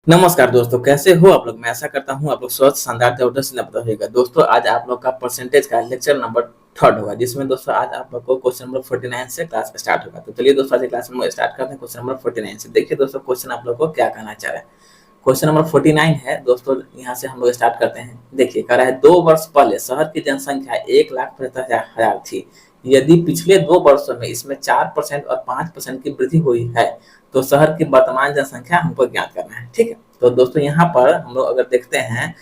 नमस्कार दोस्तों, कैसे हो आप लोग? मैं आशा करता हूँ आप लोग स्वस्थ, शानदार, जबरदस्त लापता होगा। दोस्तों, आज आप लोग का परसेंटेज का लेक्चर नंबर 3 होगा, जिसमें दोस्तों आज आप लोग को क्वेश्चन नंबर 49 से क्लास स्टार्ट होगा। तो चलिए दोस्तों, आज क्लास में स्टार्ट करते हैं क्वेश्चन नंबर 49 से। देखिए दोस्तों, क्वेश्चन आप लोग को क्या कहना चाह रहा है। क्वेश्चन नंबर 49 है दोस्तों, यहाँ से हम लोग स्टार्ट करते हैं। देखिए, कह रहा है 2 वर्ष पहले शहर की जनसंख्या 1,75,000 थी। यदि पिछले 2 वर्षों में इसमें 4% और 5% की वृद्धि हुई है, तो शहर की वर्तमान जनसंख्या हमको ज्ञात करना है। ठीक है, तो दोस्तों यहाँ पर हम लोग अगर देखते हैं,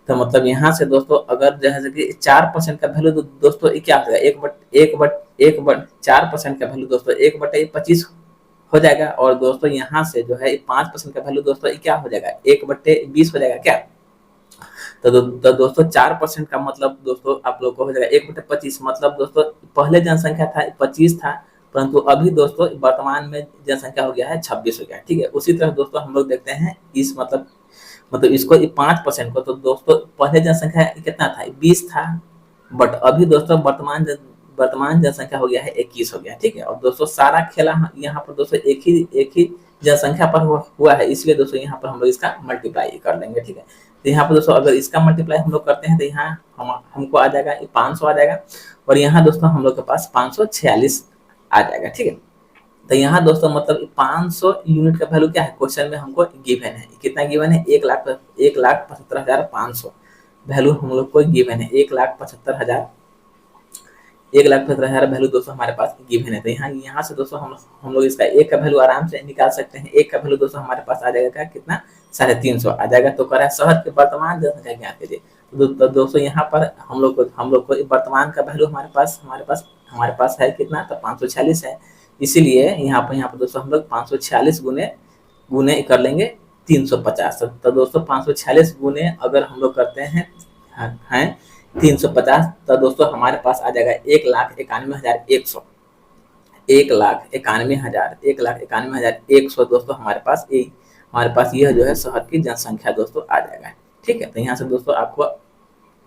तो मतलब यहाँ से दोस्तों अगर जैसे कि 4% का वैल्यू, तो दोस्तों ये क्या हो जाएगा, एक बट 4% का वैल्यू दोस्तों 1/25 हो जाएगा। और दोस्तों यहाँ से जो है 5% का वैल्यू दोस्तों क्या हो जाएगा, 1/20 हो जाएगा क्या। तो दोस्तों 4% का मतलब दोस्तों आप लोग को हो जाएगा 1/25। मतलब दोस्तों पहले जनसंख्या था 25 था, परंतु अभी दोस्तों वर्तमान में जनसंख्या हो गया है 26 हो गया। ठीक है, उसी तरह दोस्तों हम लोग देखते हैं इस मतलब इसको 5% को, तो दोस्तों पहले जनसंख्या कितना था, 20 था, बट अभी दोस्तों वर्तमान जनसंख्या हो गया है 21 हो गया। ठीक है, और दोस्तों सारा खेला यहाँ पर दोस्तों एक ही जनसंख्या पर हुआ है, इसलिए दोस्तों यहाँ पर हम लोग इसका मल्टीप्लाई कर लेंगे। ठीक है, तो यहाँ पर दोस्तों अगर इसका मल्टीप्लाई हम लोग करते हैं, तो यहाँ हमको आ जाएगा 500 आ जाएगा, और यहाँ दोस्तों हम लोग के पास 546 आ जाएगा। ठीक है, तो यहाँ दोस्तों मतलब 500 यूनिट का वैल्यू क्या है, क्वेश्चन में हमको गिवन है। कितना गिवन है, 1,75,500 वैल्यू हम लोग को गिवन है। 1,75,000 वैल्यू दोस्तों हमारे पास गिवन है। तो यहाँ से दोस्तों हम लोग इसका एक का वैल्यू आराम से निकाल सकते हैं। एक का वैल्यू दोस्तों हमारे पास आ जाएगा कितना, 350 आ जाएगा। तो कह रहा है शहर के वर्तमान जनसंख्या ज्ञात कीजिए। तो दोस्तों यहाँ पर हम लोग को वर्तमान का वैल्यू हमारे पास है कितना, तो 546 है। इसीलिए यहाँ पर दोस्तों हम लोग 546 गुने कर लेंगे 350। तो दोस्तों 546 गुने अगर हम लोग करते हैं 350, तो दोस्तों हमारे पास आ जाएगा 1,91,100। 1,91,100 दोस्तों हमारे पास यह जो है शहर की जनसंख्या दोस्तों आ जाएगा। ठीक है, तो यहाँ से दोस्तों आपको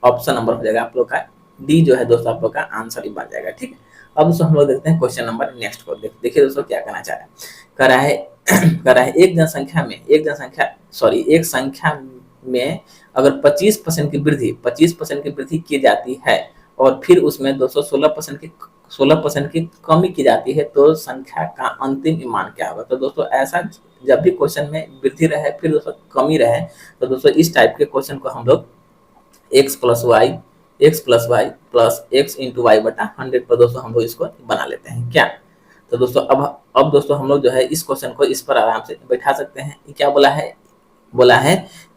ऑप्शन नंबर हो जाएगा आप लोग का डी, जो है दोस्तों आप लोग का आंसर ही बन जाएगा। ठीक है, अब दोस्तों हम लोग देखते हैं क्वेश्चन नंबर नेक्स्ट को। देखिए दोस्तों क्या कहना चाह रहा है। कह रहा है कह रहा है एक संख्या में अगर 25% की वृद्धि की जाती है, और फिर उसमें दोस्तों 16% की कमी की जाती है, तो संख्या का अंतिम मान क्या होगा। तो दोस्तों ऐसा जब भी क्वेश्चन में वृद्धि रहे फिर दोस्तों कमी रहे, तो दोस्तों इस टाइप के क्वेश्चन को हम लोग x plus y plus x into y बटा 100 पर दोस्तों हम लोग इसको बना लेते हैं क्या। तो दोस्तों अब दोस्तों हम लोग जो है इस क्वेश्चन को इस पर आराम से बैठा सकते हैं। क्या बोला है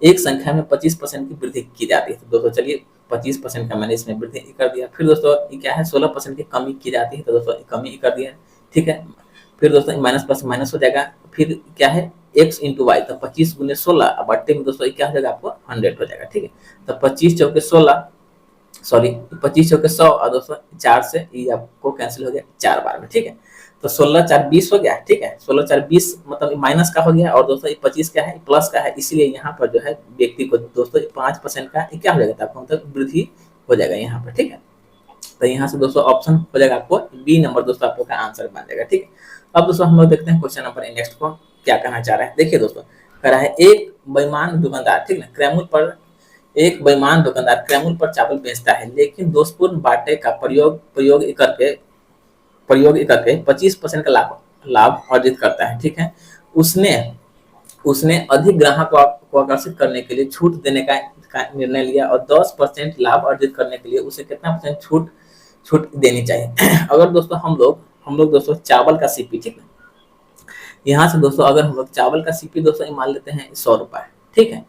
एक संख्या में 25% की वृद्धि की जाती है। तो दोस्तों चलिए 25% का मैंने इसमें वृद्धि कर दिया। फिर दोस्तों ये क्या है, 16% की कमी की जाती है, तो दोस्तों कमी कर दिया। ठीक है, फिर दोस्तों माइनस प्लस माइनस हो जाएगा। फिर क्या है, x इंटू वाई, तो 25 गुने 16 बट्टे में दोस्तों क्या हो जाएगा, आपको 100 हो जाएगा। ठीक है, तो 25 चौके 100 और दोस्तों 4 से ये आपको कैंसिल हो गया 4 बार में। ठीक है, तो 16 4 20 हो गया। ठीक है, 16 4 20 मतलब माइनस का हो गया, और दोस्तों 25 क्या है, प्लस का है। इसलिए यहाँ पर जो है व्यक्ति को दोस्तों 5% का क्या हो जाएगा, आपको मतलब वृद्धि हो जाएगा यहाँ पर। ठीक है, तो यहाँ से दोस्तों ऑप्शन हो जाएगा आपको बी नंबर दोस्तों आपको का आंसर बन जाएगा। ठीक है, अब दोस्तों हम लोग देखते हैं क्वेश्चन नंबर नेक्स्ट को क्या कहना चाह रहा है। देखिए दोस्तों, कह रहा है एक बेईमान दुकानदार, ठीक है, क्रैमुल पर चावल बेचता है, लेकिन दोषपूर्ण बाटे का प्रयोग करके 25% का लाभ अर्जित करता है। ठीक है, उसने उसने अधिक ग्राहक को आकर्षित करने के लिए छूट देने का निर्णय लिया, और 10% लाभ अर्जित करने के लिए उसे कितना परसेंट छूट देनी चाहिए। अगर दोस्तों हम लोग दोस्तों चावल का सीपी, ठीक है, यहाँ से दोस्तों अगर हम लोग चावल का सीपी दोस्तों मान लेते हैं 100 रुपए। ठीक है,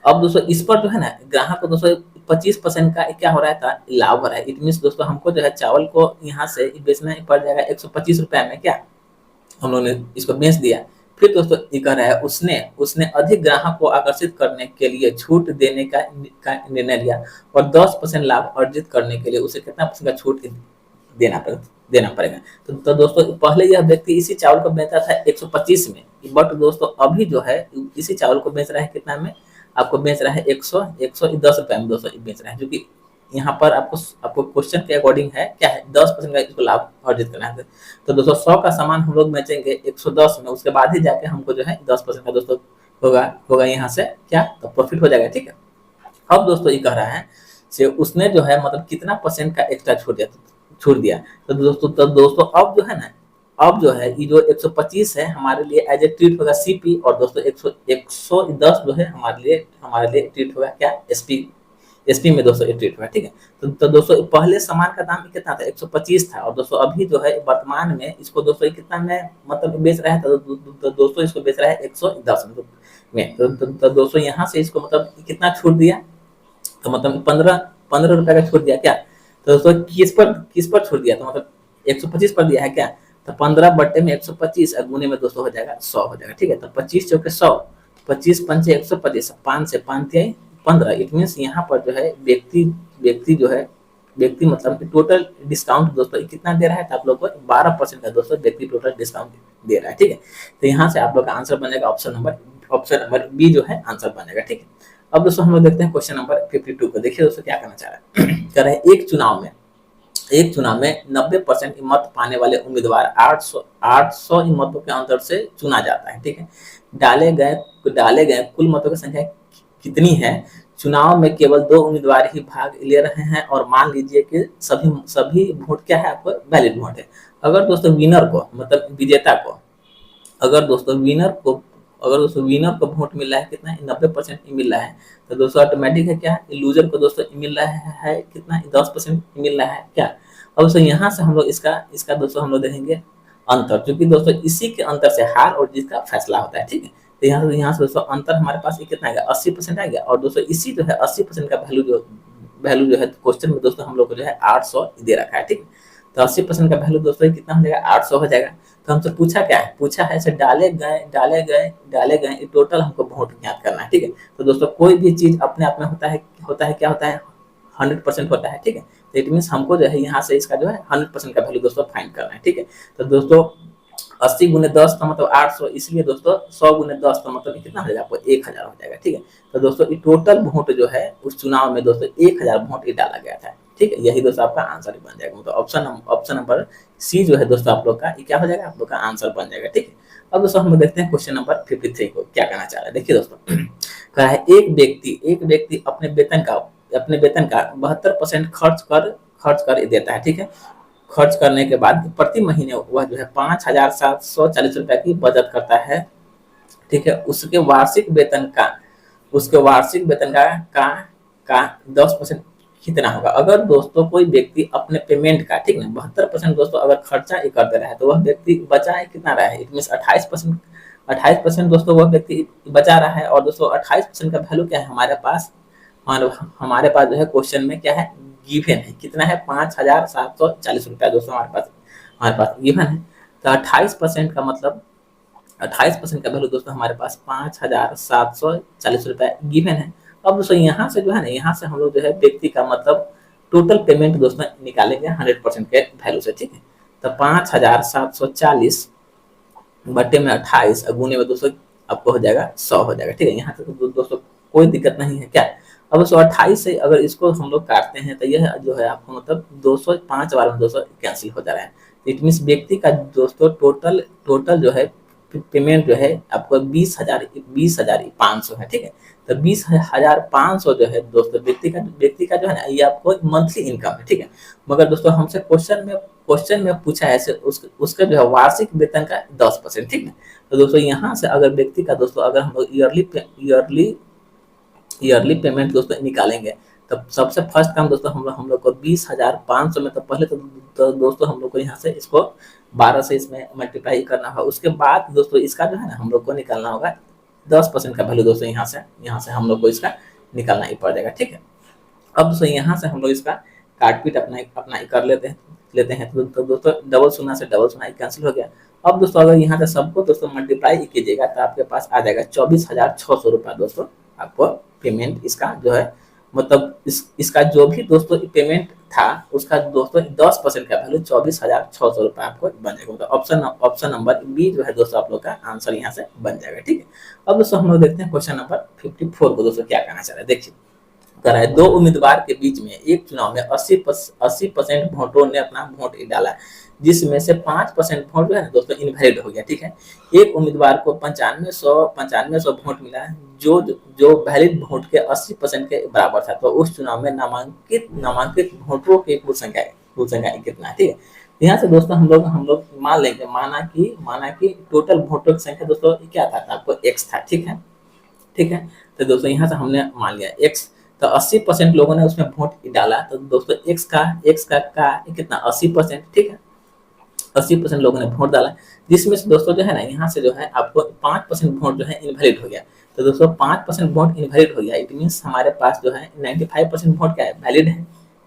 अब दोस्तों इस पर जो है ना ग्राहक को दोस्तों 25% का क्या हो रहा है, लाभ हो रहा है। इट मीन दोस्तों हमको जो है चावल को यहाँ से बेचना पड़ जाएगा 125 रुपए में। क्या हम लोगों ने इसको बेच दिया। फिर दोस्तों ये कह रहा है उसने अधिक ग्राहक को आकर्षित करने के लिए छूट देने का निर्णय लिया, और 10% लाभ अर्जित करने के लिए उसे कितना परसेंट का छूट देना पड़ेगा। तो दोस्तों पहले यह व्यक्ति इसी चावल को बेचता था 125 में, बट दोस्तों अभी जो है इसी चावल को बेच रहा है कितना में, आपको बेच रहा है 110 रुपए में दोस्तों बेच रहा है, जो कि यहाँ पर आपको क्वेश्चन के अकॉर्डिंग है क्या है, 10% का इसको लाभ अर्जित करना है। तो दोस्तों 100 का सामान हम लोग बेचेंगे 110 में, उसके बाद ही जाके हमको जो है 10% का दोस्तों होगा होगा यहाँ से क्या, तो प्रॉफिट हो जाएगा। ठीक है, अब दोस्तों ये कह रहा है से उसने जो है मतलब कितना परसेंट का एक्स्ट्रा छोड़ दिया। तो दोस्तों अब जो है ना, अब जो है ये जो 125 है हमारे लिए एज ए ट्रीट होगा सीपी, और दोस्तों 110 जो है हमारे लिए ट्रीट होगा क्या, एसपी। एसपी में दोस्तों एक ट्रीट होगा। ठीक है, तो दोस्तों पहले सामान का दाम कितना था, 125 था, और दोस्तों अभी जो है वर्तमान में इसको दोस्तों कितना में मतलब बेच रहा है, तो दोस्तों इसको बेच रहा है 110 में। तो दोस्तों यहाँ से इसको मतलब कितना छूट दिया, तो मतलब 15 रुपए का छोड़ दिया क्या, तो दोस्तों किस पर छोड़ दिया, तो मतलब 125 पर दिया है क्या, तो 15/125 गुने में दोस्तों हो जाएगा 100 हो जाएगा। ठीक है, तो 25 चौके 100, 25 पंचे 125, 5 से 5 दिया 15। इट मीन्स यहाँ पर जो है व्यक्ति जो है व्यक्ति मतलब टोटल डिस्काउंट दोस्तों कितना दे रहा है, तो आप लोग को 12% का दोस्तों व्यक्ति टोटल डिस्काउंट दे रहा है। ठीक है, तो यहाँ से आप लोग का आंसर बनेगा ऑप्शन नंबर बी जो है आंसर बनेगा। ठीक है, अब दोस्तों हम लोग देखते हैं क्वेश्चन नंबर 52 को। देखिए दोस्तों क्या करना चाह रहा है कह रहे हैं एक चुनाव में 90% मत पाने वाले उम्मीदवार 800 मतों के अंतर से चुना जाता है। ठीक है, डाले गए कुल मतों की संख्या कितनी है, चुनाव में केवल 2 उम्मीदवार ही भाग ले रहे हैं, और मान लीजिए कि सभी सभी वोट क्या है, आपको वैलिड वोट है। अगर दोस्तों विनर को मतलब विजेता को अगर दोस्तों विनर को वोट मिल रहा है कितना, 90% मिल रहा है, तो दोस्तों ऑटोमेटिक है क्या, लूजर को दोस्तों मिल रहा है कितना, 10% मिल रहा है क्या। अब दोस्तों यहाँ से हम लोग इसका दोस्तों हम लोग देखेंगे अंतर, क्योंकि दोस्तों इसी के अंतर से हार और जीत का फैसला होता है। ठीक है, तो यहाँ से दोस्तों अंतर हमारे पास कितना आएगा, 80% आ गया, और दोस्तों इसी जो है 80% का वैल्यू जो है क्वेश्चन में दोस्तों हम लोग को जो है 800 दे रखा है। ठीक है, तो 80% का वैल्यू दोस्तों कितना हो जाएगा, 800 हो जाएगा। तो हमसे पूछा क्या है, पूछा है से डाले गए टोटल हमको वोट ज्ञात करना है। ठीक है, तो दोस्तों कोई भी चीज अपने आप में होता है 100% होता है। ठीक है, तो इट मीन्स हमको जो है यहाँ से इसका जो है 100% का वैल्यू दोस्तों फाइंड करना है। ठीक है, तो दोस्तों 80 गुने 10 का मतलब 800, इसलिए दोस्तों 100 गुने 10 का मतलब कितना हो जाएगा, आपको 1000 हो जाएगा। ठीक है, तो दोस्तों ये टोटल वोट जो है उस चुनाव में दोस्तों 1000 वोट डाला गया था। ठीक है, यही दोस्तों आपका आंसर बन जाएगा, मतलब ऑप्शन नंबर सी जो है दोस्तों आप लोग का ये क्या हो जाएगा, आप लोग का आंसर बन जाएगा। ठीक है, अब दोस्तों हम लोग देखते हैं क्वेश्चन नंबर 53 को क्या कहना चाह रहा है। देखिए दोस्तों कहा है एक व्यक्ति अपने वेतन का 72% खर्च कर देता है। ठीक है, खर्च करने के बाद प्रति महीने वह जो है 5,740 रुपए की बचत करता है। ठीक है, उसके वार्षिक वेतन का 10% कितना होगा। अगर दोस्तों कोई व्यक्ति अपने पेमेंट का ठीक ना 72% दोस्तों अगर खर्चा ही कर दे रहा है, तो वह व्यक्ति बचा है कितना रहा है, इट मीन 28% दोस्तों वह व्यक्ति बचा रहा है। और दोस्तों 28% का वैल्यू क्या है हमारे पास जो है क्वेश्चन में क्या है, गिवन है कितना है, 5,740 रुपया दोस्तों हमारे पास गिवन है। तो 28% का मतलब 28% का वैल्यू दोस्तों हमारे पास 5,740 रुपया गिवन है। अब दोस्तों यहाँ से जो है ना, यहाँ से हम लोग जो है व्यक्ति का मतलब टोटल पेमेंट दोस्तों निकालेंगे 100% के वैल्यू से। ठीक है, तो 5,740 बट्टे में 28 गुने में दोस्तों आपको हो जाएगा 100 हो जाएगा। ठीक है, यहाँ तक तो दोस्तों कोई दिक्कत नहीं है क्या। अब 128 से अगर इसको हम लोग काटते हैं, तो यह जो है आपको मतलब 205 बार में 200 कैंसिल हो जा रहा है। इट मीन्स व्यक्ति का दोस्तों टोटल जो है पेमेंट जो है आपको 20,500 है। ठीक है, तो 20,500 जो है दोस्तों व्यक्ति का जो है ना, ये आपको मंथली इनकम है। ठीक है, मगर दोस्तों हमसे क्वेश्चन में पूछा है उसका जो है वार्षिक वेतन का 10%। ठीक है, तो दोस्तों यहाँ से अगर व्यक्ति का दोस्तों अगर हम लोग ईयरली पेमेंट दोस्तों निकालेंगे, तो सबसे फर्स्ट काम दोस्तों हम लोग को 20,500 में तो पहले तो दोस्तों हम लोग को यहाँ से इसको 12 से इसमें मल्टीप्लाई करना होगा। उसके बाद दोस्तों इसका जो है ना हम लोग को निकालना होगा 10% का वैल्यू दोस्तों यहाँ से हम लोग को इसका निकालना ही पड़ जाएगा। ठीक है, अब दोस्तों यहाँ से हम लोग इसका काटपीट अपना कर लेते हैं तो दोस्तों डबल शून्य से डबल शून्य कैंसिल हो गया। अब दोस्तों अगर यहाँ से सबको दोस्तों मल्टीप्लाई कीजिएगा, तो आपके पास आ जाएगा 24,600 रुपया दोस्तों आपको पेमेंट इसका जो है मतलब इसका जो भी दोस्तों पेमेंट था उसका दोस्तों 10% का वैल्यू 24,600 रुपया आपको बन जाएगा। तो ऑप्शन नंबर बी जो है दोस्तों आप लोग का आंसर यहाँ से बन जाएगा। ठीक है, अब दोस्तों हम लोग देखते हैं क्वेश्चन नंबर 54 को दोस्तों क्या कहना चाह रहा है। देखिए कह रहा है 2 उम्मीदवार के बीच में एक चुनाव में 80% वोटरों ने अपना वोट डाला। जिसमें से 5% वोट जो है ना दोस्तों इनवैलिड हो गया। ठीक है, एक उम्मीदवार को 9500 वोट मिला जो जो वैलिड वोट के 80% के बराबर था। तो उस चुनाव में नामांकित वोटरों की कुल संख्या कितना है। ठीक है, यहाँ से दोस्तों हम लोग मान लेंगे, माना कि टोटल वोटों की संख्या दोस्तों क्या था, आपको एक्स था। ठीक है, तो दोस्तों यहाँ से हमने मान लिया एक्स, तो 80% लोगों ने उसमें वोट डाला, तो दोस्तों एक्स का कितना 80%। ठीक है, 80% लोगों ने वोट डाला, जिसमें से दोस्तों जो है ना यहाँ से जो है आपको 5% वोट जो है इनवैलिड हो गया। तो दोस्तों 5% वोट इनवैलिड हो गया, इट मीन्स हमारे पास जो है 95% वोट क्या है,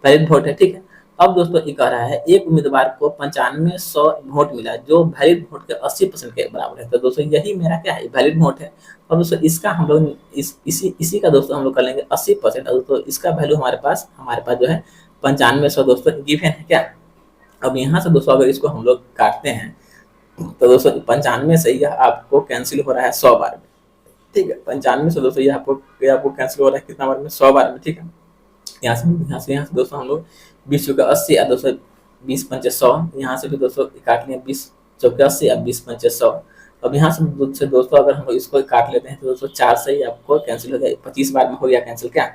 वैलिड वोट है। ठीक है, अब दोस्तों ये कह रहा है एक उम्मीदवार को 9500 वोट मिला जो वैलिड वोट के 80% के बराबर है। तो दोस्तों यही मेरा क्या है, वैलिड वोट है। अब दोस्तों इसका हम लोग इसी का दोस्तों हम लोग कर लेंगे 80%। दोस्तों इसका वैल्यू हमारे पास जो है 9500 दोस्तों गिवन है क्या। अब यहाँ से दोस्तों अगर इसको हम लोग काटते हैं तो दोस्तों 95 से यह आपको कैंसिल हो रहा है 100 बार में। ठीक है, 95 से दोस्तों यह आपको कैंसिल हो रहा है कितना बार में, 100 बार में। ठीक है, यहाँ से दोस्तों हम लोग 20 चौके 80 या दोस्तों 20 पंचे 100, यहाँ से भी दोस्तों काट लिया 20 चौके 80 या 20 पंचे 100। अब यहाँ से दोस्तों अगर हम लोग इसको काट लेते हैं तो दोस्तों 4 से ही आपको कैंसिल हो गया, 25 बार में हो गया कैंसिल क्या,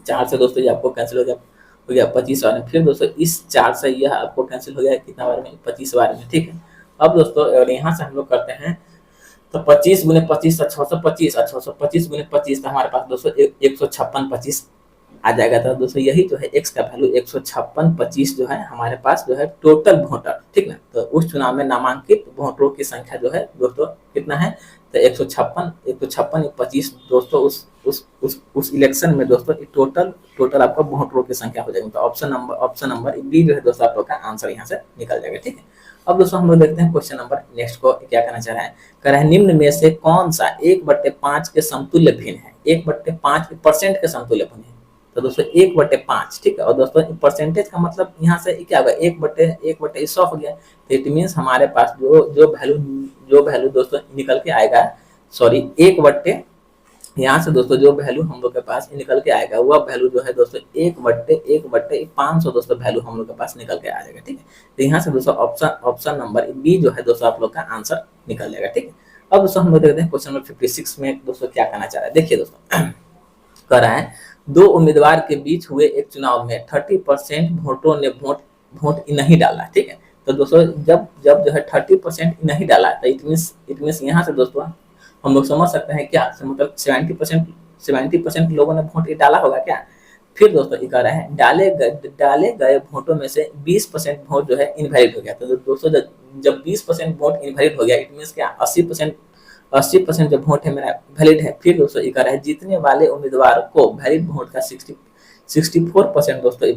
4 से दोस्तों ये आपको कैंसिल हो गया 25 बार में। फिर दोस्तों इस 4 से यह आपको कैंसिल हो गया कितना बार में, 25 बार में। ठीक है, अब दोस्तों अगर यहाँ से हम लोग करते हैं तो 25 गुने 25 तो 625 और 625 गुने 25 तो हमारे पास दोस्तों 156 आ जाएगा। तो दोस्तों यही जो है एक्स का वैल्यू 156 जो है हमारे पास जो है टोटल वोटर। ठीक ना, तो उस चुनाव में नामांकित वोटरों की संख्या जो है दोस्तों कितना है, तो 156 25 दोस्तों उस इलेक्शन में दोस्तों टोटल आपका वोटरों की संख्या हो जाएगी। तो ऑप्शन नंबर बी जो है दोस्तों आप लोग का आंसर यहाँ से निकल जाएगा। ठीक है, अब दोस्तों हम लोग देखते हैं क्वेश्चन नंबर नेक्स्ट को क्या करना चाह रहा है। कह रहा है निम्न में से कौन सा 1/5 के समतुल्य भिन्न है, 1/5% के समतुल्य भिन्न है। तो दोस्तों 1/5। ठीक है, और दोस्तों परसेंटेज का मतलब यहाँ से क्या होगा, 1/100 हो गया। तो इट मीन्स हमारे पास जो वैल्यू दोस्तों निकल के आएगा, सॉरी 1/, यहाँ से दोस्तों जो वैल्यू हम लोग के पास निकल के आएगा वह वैल्यू जो है दोस्तों 1/500 दोस्तों वैल्यू हम लोग के पास निकल के आ जाएगा। ठीक है, तो यहाँ से दोस्तों ऑप्शन नंबर बी जो है दोस्तों आप लोग का आंसर निकल जाएगा। ठीक है, अब दोस्तों हम लोग देखते हैं क्वेश्चन नंबर 56 में दोस्तों क्या करना चाह रहा है। देखिए दोस्तों कह रहा है दो उम्मीदवार के बीच हुए एक चुनाव में 30% वोटरों ने वोट नहीं डाला। ठीक है, तो दोस्तों जब जो है 30% नहीं डाला तो इट मीन्स यहाँ से दोस्तों हम लोग समझ सकते हैं क्या, मतलब 70% लोगों ने वोट डाला होगा क्या। फिर दोस्तों ये कह रहा है डाले गए वोटों में से 20% वोट जो है इनवैलिड हो गया। तो दोस्तों जब 20% वोट इनवैलिड हो गया इट मीन्स क्या 80% जो वोट है मेरा वैलिड है। फिर दोस्तों ये कह रहा है जीतने वाले उम्मीदवार को वैलिड वोट का 64% दोस्तों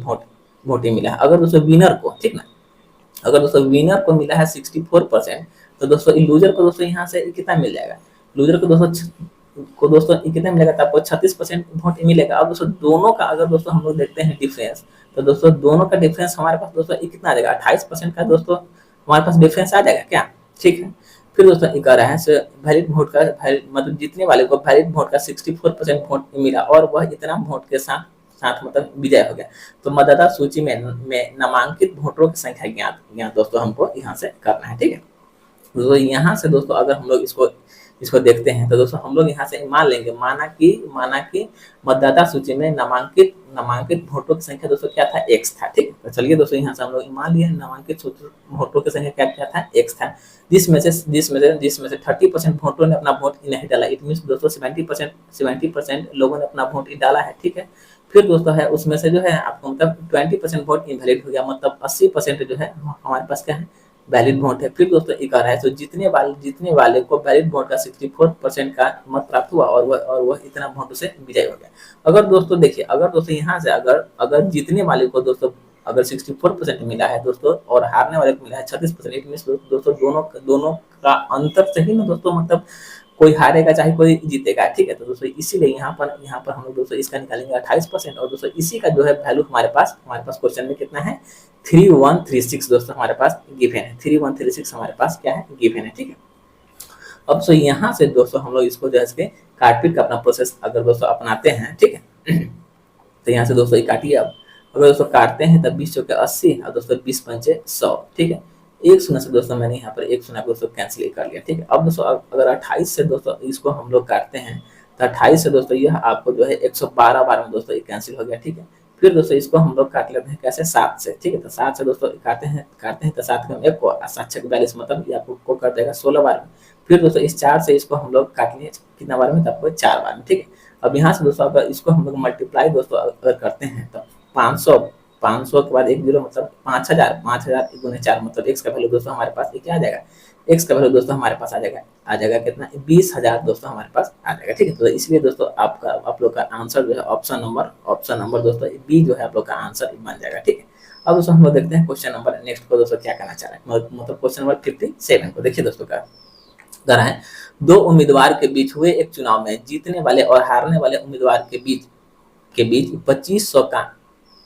वोट ही मिला है। अगर दोस्तों विनर को, ठीक ना, अगर दोस्तों विनर को मिला है 64%, तो दोस्तों लूजर को दोस्तों यहाँ से कितना मिल जाएगा, लूजर को दोस्तों कितना मिलेगा, तो आपको 36% वोट मिलेगा। अब दोस्तों दोनों का अगर दोस्तों हम लोग देखते हैं डिफरेंस, तो दोस्तों दोनों का डिफरेंस हमारे पास दोस्तों कितना आ जाएगा, 28% का दोस्तों हमारे पास डिफरेंस आ जाएगा क्या। ठीक है, फिर दोस्तों ये कह रहा है वैलिड वोट का मतलब जीतने वाले को वैलिड वोट का 64% वोट मिला और वह इतना वोट के साथ मतलब विजय हो गया। तो मतदाता सूची में नामांकित वोटरों की संख्या ज्ञात दोस्तों हमको यहाँ से करना है। ठीक है, तो यहाँ से दोस्तों अगर हम लोग इसको देखते हैं तो दोस्तों हम लोग यहाँ से मान लेंगे, माना कि मतदाता सूची में नामांकित वोटों की संख्या दोस्तों क्या था, एक्स था। ठीक है, तो चलिए दोस्तों यहाँ से हम लोग मान लिए नामांकित वोटों की संख्या क्या था, एक्स था, जिसमें से 30% वोटों ने अपना वोट नहीं डाला। इट मीन्स दोस्तों 70% लोगों ने अपना वोट डाला है। ठीक है, फिर दोस्तों है उसमें से जो है आपको मतलब 20% वोट इनवैलिड हो गया, मतलब 80% जो है हमारे पास क्या है, वैलिड वोट है। फिर दोस्तों ये कह रहा है तो जीतने वाले को वैलिड वोट का 64% का मत प्राप्त हुआ और वह इतना वोट से विजय हो गया। अगर दोस्तों देखिए, अगर दोस्तों यहाँ से अगर जीतने वाले को दोस्तों अगर 64% मिला है दोस्तों और हारने वाले को मिला है 36%, इट मीन्स दोस्तों दोनों का अंतर से ही ना दोस्तों मतलब कोई हारेगा चाहे कोई जीतेगा। ठीक है, तो दोस्तों इसीलिए यहाँ पर हम लोग दोस्तों इसका निकालेंगे 28% और दोस्तों इसी का जो है वैल्यू हमारे पास क्वेश्चन में कितना है, 3136 दोस्तों हमारे पास गिवन है, 3136 हमारे पास क्या है, गिवन है। ठीक है, अब सो यहाँ से दोस्तों हम लोग इसको जो है काटपीट का अपना प्रोसेस अगर दोस्तों अपनाते हैं, ठीक है, तो यहाँ से दोस्तों ये काटिए। अब अगर दोस्तों काटते हैं तब 20 चौके 80 और दोस्तों 20 पंचे 100, ठीक है। एक शून्य से दोस्तों मैंने यहाँ पर एक शून्य को दोस्तों कैंसिल कर लिया, ठीक है। अब दोस्तों अगर 28 से दोस्तों इसको हम लोग काटते हैं तो 28 से दोस्तों यह आपको जो है 112 बार में दोस्तों ये कैंसिल हो गया, ठीक है। फिर दोस्तों इसको हम लोग काट लेते हैं कैसे, 7 से, ठीक है। तो 7 से दोस्तों काटते हैं तो 7 का 1 को 7 6 42 मतलब ये आपको कर देगा 16 बार में। फिर दोस्तों इस 4 से इसको हम लोग काट लिए कितना बार में, तो आपको 4 बार में, ठीक है। अब यहाँ से दोस्तों अगर इसको हम लोग मल्टीप्लाई दोस्तों अगर करते हैं तो 500 500 के बाद 1 जीरो मतलब 5000 5000 गुने 4 मतलब x का वैल्यू दोस्तों हमारे पास क्या आ जाएगा, x का वैल्यू दोस्तों हमारे पास आ जाएगा कितना, 20,000 दोस्तों हमारे पास आ जाएगा, ठीक है। तो इसलिए दोस्तों आप लोग का आंसर जो है ऑप्शन नंबर दोस्तों बी जो है आप लोग का आंसर बन जाएगा, ठीक है। अब दोस्तों हम लोग देखते हैं क्वेश्चन नंबर नेक्स्ट को दोस्तों क्या करना चाह रहे हैं, मतलब क्वेश्चन नंबर 57 को देखिए दोस्तों क्या कर रहा है। दो उम्मीदवार के बीच हुए एक चुनाव में जीतने वाले और हारने वाले उम्मीदवार के बीच 2500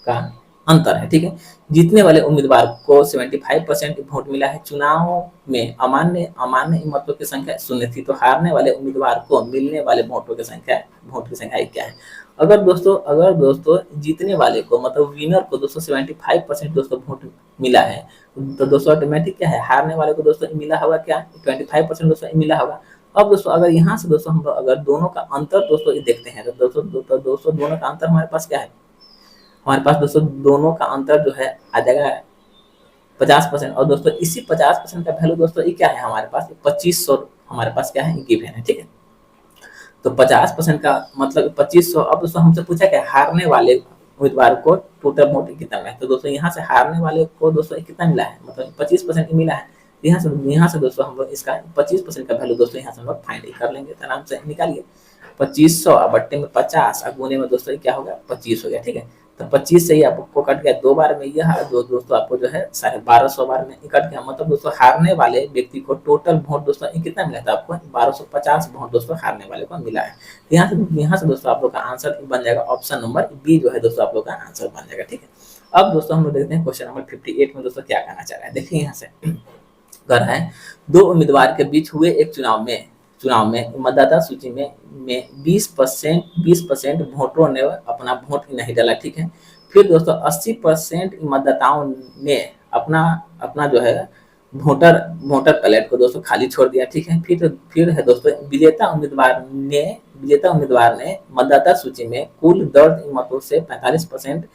का अंतर है, ठीक है। जीतने वाले उम्मीदवार को 75% वोट मिला है। चुनाव में अमान्य मतों की संख्या 0 थी, तो हारने वाले उम्मीदवार को मिलने वाले वोट की संख्या क्या है। अगर दोस्तों जीतने वाले को मतलब विनर को दोस्तों 75% दोस्तों वोट मिला है, तो दोस्तों ऑटोमेटिक क्या है, हारने वाले को दोस्तों मिला होगा क्या, 25% दोस्तों मिला होगा। अब दोस्तों अगर यहाँ से दोस्तों हम अगर दोनों का अंतर दोस्तों देखते हैं तो दोस्तों दोनों का अंतर हमारे पास क्या है, हमारे पास दोस्तों दोनों का अंतर जो है आ जाएगा 50%। और दोस्तों इसी 50% का वैल्यू दोस्तों ये क्या है हमारे पास 2500 हमारे पास क्या है गिवन है, ठीक है। तो 50% का मतलब 2500। अब दोस्तों हमसे पूछा क्या, हारने वाले उम्मीदवार को टोटल वोट कितना मिला है, तो दोस्तों यहाँ से हारने वाले को दोस्तों कितना मिला है, मतलब 25% मिला है। यहाँ से दोस्तों हम लोग इसका 25% का वैल्यू दोस्तों यहाँ से हम लोग फाइंड कर लेंगे, तो आराम से निकालिए। 2500 बट्टे में 50 और गुने में दोस्तों क्या होगा 25 हो गया, ठीक है। तो 25 से ही आपको कट गया 2 बार में, यह दोस्तों आपको जो है 1250 बार में कट गया। मतलब दोस्तों हारने वाले व्यक्ति को टोटल वोट दोस्तों कितना मिला था आपको 1250 वोट दोस्तों हारने वाले को मिला है। यहाँ से दोस्तों आप लोग का आंसर बन जाएगा ऑप्शन नंबर बी जो है दोस्तों आप लोग का आंसर बन जाएगा, ठीक है। अब दोस्तों हम लोग देखते हैं क्वेश्चन नंबर 58 में दोस्तों क्या कहना चाह रहा है। देखिए यहाँ से कर रहा है, दो उम्मीदवार के बीच हुए एक चुनाव में मतदाता सूची में 20% वोटरों ने अपना वोट नहीं डाला, ठीक है। फिर दोस्तों 80% मतदाताओं ने अपना जो है वोटर पैलेट को दोस्तों खाली छोड़ दिया, ठीक है। फिर है दोस्तों विजेता उम्मीदवार ने मतदाता सूची में कुल दर्ज मतों से 45%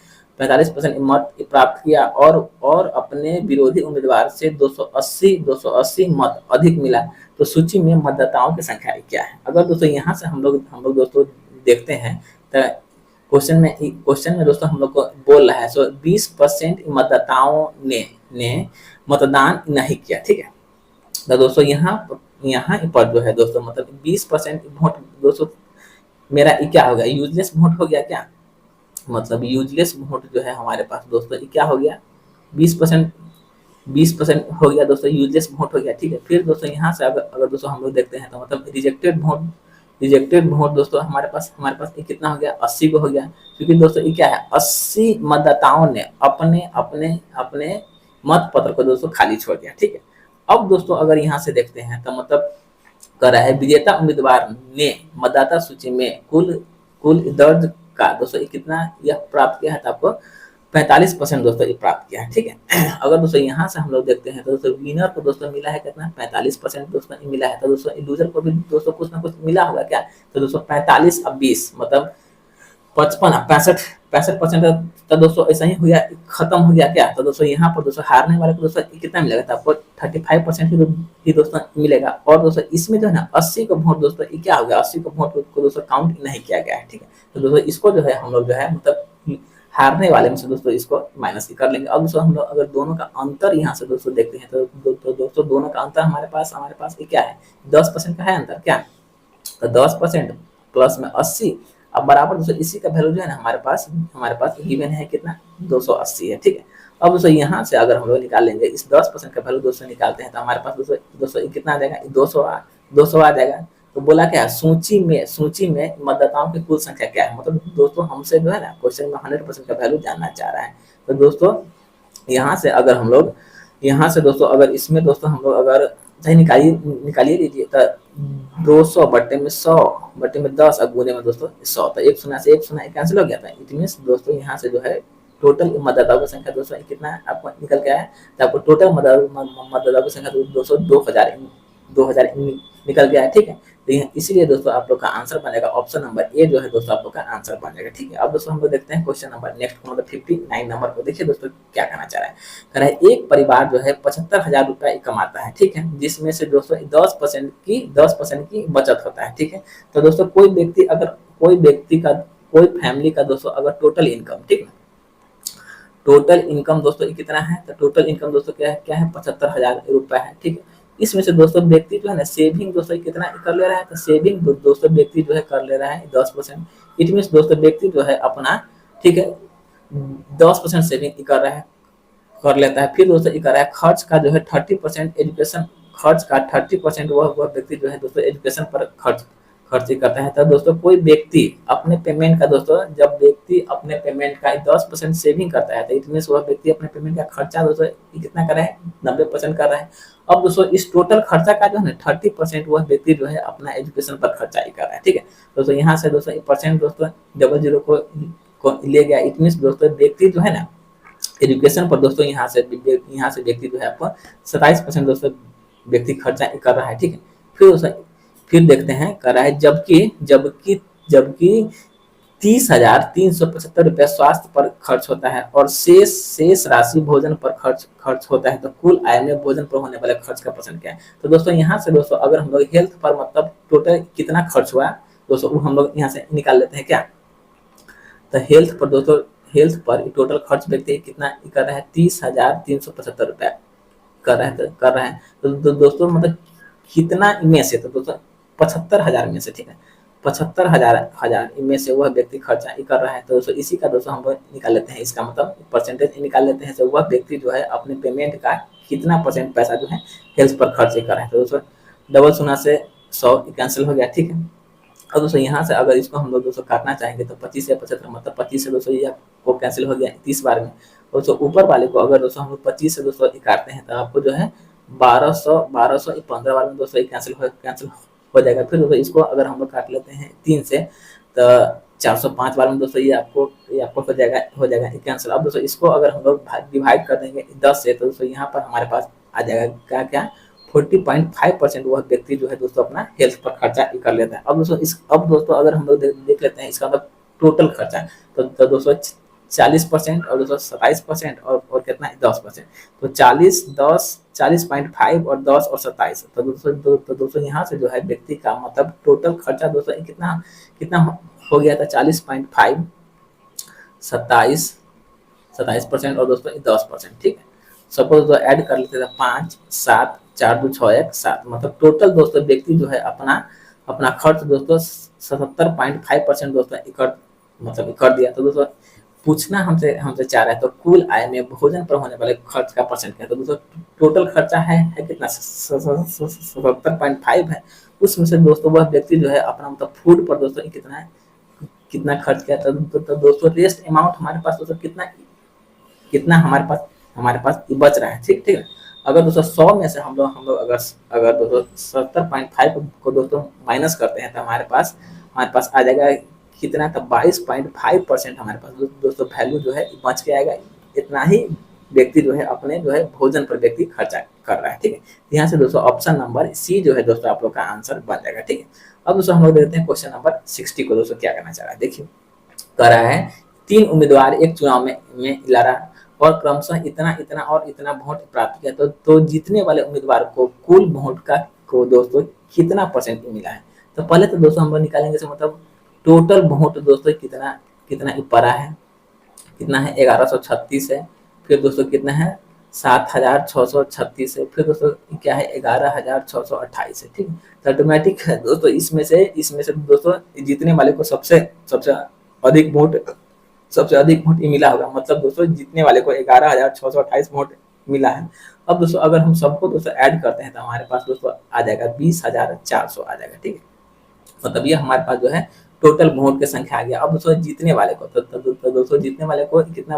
मत प्राप्त किया और अपने विरोधी उम्मीदवार से 280 मत अधिक मिला, तो सूची में मतदाताओं की संख्या क्या है। अगर दोस्तों यहाँ से हम लोग दोस्तों देखते हैं तो क्वेश्चन में दोस्तों हम लोग को बोल रहा है 20% मतदाताओं ने मतदान नहीं किया, ठीक है। तो दोस्तों यहाँ पर जो है दोस्तों मतलब 20% वोट दोस्तों मेरा क्या हो गया, यूजलेस वोट हो गया क्या, मतलब यूजलेस वोट जो है हमारे पास दोस्तों क्या हो गया 20% हो गया दोस्तों, यूजलेस वोट हो गया, ठीक है। फिर दोस्तों यहाँ से अगर दोस्तों हम लोग देखते हैं तो मतलब रिजेक्टेड वोट दोस्तों हमारे पास कितना हो गया 80 को हो गया, क्योंकि दोस्तों ये क्या है 80 मतदाताओं ने अपने मत पत्र को दोस्तों खाली छोड़ दिया, ठीक है। अब दोस्तों अगर यहाँ से देखते हैं तो मतलब कर रहा है विजेता उम्मीदवार ने मतदाता सूची में कुल दर्ज का दोस्तों कितना यह प्राप्त किया है, तो आपको 45% दोस्तों ये प्राप्त किया है, ठीक है। अगर दोस्तों यहाँ से हम लोग देखते हैं तो दोस्तों विनर को दोस्तों मिला है कितना 45% दोस्तों मिला है, तो दोस्तों लूजर को भी दोस्तों कुछ ना कुछ मिला होगा क्या, तो दोस्तों 45 और 20 मतलब 65% तो दोस्तों ऐसा ही हो गया, खत्म हो गया क्या, तो दोस्तों यहाँ पर दोस्तों हारने वाले को दोस्तों कितना मिलेगा, तो आपको 35% ही दोस्तों मिलेगा। और दोस्तों इसमें जो है ना 80 का वोट दोस्तों ये क्या हो गया, 80 का वोट को दोस्तों काउंट नहीं किया गया है, ठीक है। तो दोस्तों इसको जो है हम लोग जो है मतलब हारने वाले में से दोस्तों इसको माइनस कर लेंगे। अब दोस्तों हम लोग अगर दोनों का अंतर यहाँ से दोस्तों देखते हैं तो दोस्तों दोनों का अंतर हमारे पास क्या है 10% का है अंतर क्या, तो 10% प्लस में 80 अब बराबर दोस्तों इसी का वैल्यू जो है ना हमारे पास गिवन है कितना 280 है, ठीक है। अब दोस्तों यहाँ से अगर हम लोग निकाल लेंगे इस 10% का वैल्यू दोस्तों निकालते हैं तो हमारे पास दोस्तों कितना आ जाएगा 200 आ जाएगा। तो बोला क्या है सूची में मतदाताओं की कुल संख्या क्या है, मतलब दोस्तों हमसे जो है ना क्वेश्चन में 100% का वैल्यू जानना चाह रहा है। तो दोस्तों यहाँ से अगर हम लोग दोस्तों अगर इसमें दोस्तों हम लोग अगर निकालिए लीजिए तो 200 बट्टे में 100 बट्टे में 10 और गुने में दोस्तों 100, तो एक शून्य से एक शून्य कैंसिल हो गया था। इट मीन्स दोस्तों यहाँ से जो है टोटल मतदाताओं की संख्या दोस्तों कितना आपको निकल के आया है, तो आपको टोटल मतदाताओं की संख्या दोस्तों 2000 निकल गया है। ठीक है, तो इसीलिए दोस्तों आप लोग का आंसर बनेगा ऑप्शन नंबर ए जो है दोस्तों आप लोग का आंसर बनेगा। ठीक है, अब दोस्तों हम लोग देखते हैं क्वेश्चन नंबर नेक्स्ट मतलब 59 नंबर को। देखिए दोस्तों क्या कहना चाह रहा है, कह रहा है एक परिवार जो है 75,000 रुपया कमाता है। ठीक है, जिसमें से दोस्तों 10% की बचत होता है। ठीक है, तो दोस्तों कोई फैमिली का दोस्तों अगर टोटल इनकम, ठीक है, टोटल इनकम दोस्तों कितना है, तो टोटल इनकम दोस्तों क्या है 75,000 रुपया है। ठीक है, इसमें से दोस्तों व्यक्ति जो है ना सेविंग दोस्तों कितना कर ले रहा है, तो सेविंग दोस्तों व्यक्ति जो है कर ले रहा है 10%। इट मीन दोस्तों व्यक्ति जो है अपना, ठीक है, 10% सेविंग कर लेता है। फिर दोस्तों कर रहा है खर्च का जो है 30% एजुकेशन, खर्च का 30% वह व्यक्ति जो है दोस्तों एजुकेशन पर खर्च करता है। तो दोस्तों कोई व्यक्ति अपने पेमेंट का दोस्तों जब व्यक्ति अपने पेमेंट का 10% सेविंग करता है, तो इट मीन्स वह व्यक्ति अपने पेमेंट का खर्चा दोस्तों कितना कर रहा है 90% कर रहा है। अब दोस्तों इस टोटल खर्चा का जो है ना 30% वह व्यक्ति जो है अपना एजुकेशन पर खर्चा ही कर रहा है। ठीक है, दोस्तों यहाँ से दोस्तों परसेंट दोस्तों 00 को ले गया। इट मीन्स दोस्तों व्यक्ति जो है ना एजुकेशन पर दोस्तों यहाँ से व्यक्ति जो है आपको 27% दोस्तों व्यक्ति खर्चा कर रहा है। ठीक है, फिर देखते हैं कर रहा है जबकि 30,375 रुपया स्वास्थ्य पर खर्च होता है और शेष राशि भोजन पर खर्च होता है। तो कुल आय में भोजन पर होने वाले खर्च का परसेंट क्या है, तो दोस्तों यहाँ से दोस्तों अगर हम लोग हेल्थ पर मतलब टोटल कितना खर्च हुआ दोस्तों वो हम लोग यहाँ से निकाल लेते हैं क्या। तो हेल्थ पर टोटल खर्च व्यक्ति कितना कर रहा है 30,375 रुपया कर रहा है। तो दोस्तों मतलब कितना इनमें से, तो दोस्तों 75,000 में से, ठीक है, 75,000 इनमें से वह व्यक्ति खर्चा कर रहा है। तो दोस्तों इसी का दोस्तों हम निकाल लेते हैं, इसका मतलब परसेंटेज निकाल लेते हैं। तो वह व्यक्ति जो है अपने पेमेंट का कितना परसेंट पैसा जो है हेल्थ पर खर्च कर रहा है। तो दोस्तों डबल 0 से 100 कैंसिल हो गया। ठीक है, अब दोस्तों यहाँ से अगर इसको हम लोग दोस्तों काटना चाहेंगे तो 25 या 75 मतलब 25 से दोस्तों ये आपको कैंसिल हो गया 30 बार में। दोस्तों ऊपर वाले को अगर दोस्तों हम लोग 25 से दोस्तों काटते हैं तो आपको जो है 1200 15 बार में दोस्तों कैंसिल हो जाएगा। फिर दोस्तों इसको अगर हम लोग काट लेते हैं 3 से तो 405 बार में दोस्तों ये आपको हो जाएगा कैंसिल। अब दोस्तों इसको अगर हम लोग डिवाइड कर देंगे 10 से तो दोस्तों यहाँ पर हमारे पास आ जाएगा क्या 40.5% वह व्यक्ति जो है दोस्तों अपना हेल्थ पर खर्चा कर लेता है। अब दोस्तों अगर हम लोग देख लेते हैं इसका मतलब टोटल खर्चा तो दोस्तों 40% और दोस्तों 27% और कितना 10%, तो 40, 10, 40.5 और 10 और 27। तो दोस्तों यहाँ से जो है व्यक्ति का मतलब टोटल खर्चा दोस्तों कितना हो गया था 40.5, 27% और दोस्तों 10%। ठीक है, सपोज दोस्तों ऐड कर लेते थे 5, 7, 4, 2, 6, 1, 7 मतलब टोटल दोस्तों व्यक्ति जो है अपना खर्च दोस्तों 77.5% दोस्तों कर दिया। तो दोस्तों पूछना हमसे चाह रहा है तो कुल आय में भोजन पर होने वाले खर्च का परसेंट क्या है। तो दोस्तों टोटल खर्चा है कितना 77.5 है, उसमें से दोस्तों वह व्यक्ति जो है अपना मतलब फूड पर दोस्तों कितना खर्च किया। तो दोस्तों रेस्ट अमाउंट हमारे पास दोस्तों कितना हमारे पास बच रहा है। ठीक है, अगर दोस्तों 100 में से हम लोग अगर दोस्तों 70.5 को दोस्तों माइनस करते हैं तो हमारे पास आ जाएगा कितना था 22.5% हमारे पास दोस्तों वैल्यू जो है बच के आएगा। इतना ही व्यक्ति जो है अपने जो है भोजन पर व्यक्ति खर्चा कर रहा है। ठीक है, यहाँ से दोस्तों ऑप्शन नंबर सी जो है दोस्तों आप लोग का आंसर बन जाएगा। ठीक है, अब दोस्तों हम लोग देखते हैं क्वेश्चन नंबर 60 को। दोस्तों क्या करना चाह रहा है देखिए, कह रहा है 3 उम्मीदवार एक चुनाव में लड़ा और क्रमशः इतना और इतना वोट प्राप्त किया। तो जीतने वाले उम्मीदवार को कुल वोट को दोस्तों कितना परसेंट मिला है। तो पहले तो दोस्तों हम लोग निकालेंगे से मतलब टोटल वोट दोस्तों कितना पड़ा है, कितना है 1136 है। फिर दोस्तों कितना है 7,636 है। फिर दोस्तों क्या है 11,628 है। ठीक है, तो ऑटोमेटिक है दोस्तों इसमें से दोस्तों जीतने वाले को सबसे अधिक वोट मिला होगा। मतलब दोस्तों जीतने वाले को 11,628 वोट मिला है। अब दोस्तों अगर हम सबको दोस्तों ऐड करते हैं तो हमारे पास दोस्तों आ जाएगा 20,400 आ जाएगा। ठीक है, मतलब ये हमारे पास जो है टोटल वोट की संख्या आ गया। अब दोस्तों जीतने वाले को तो दोस्तों जीतने वाले को कितना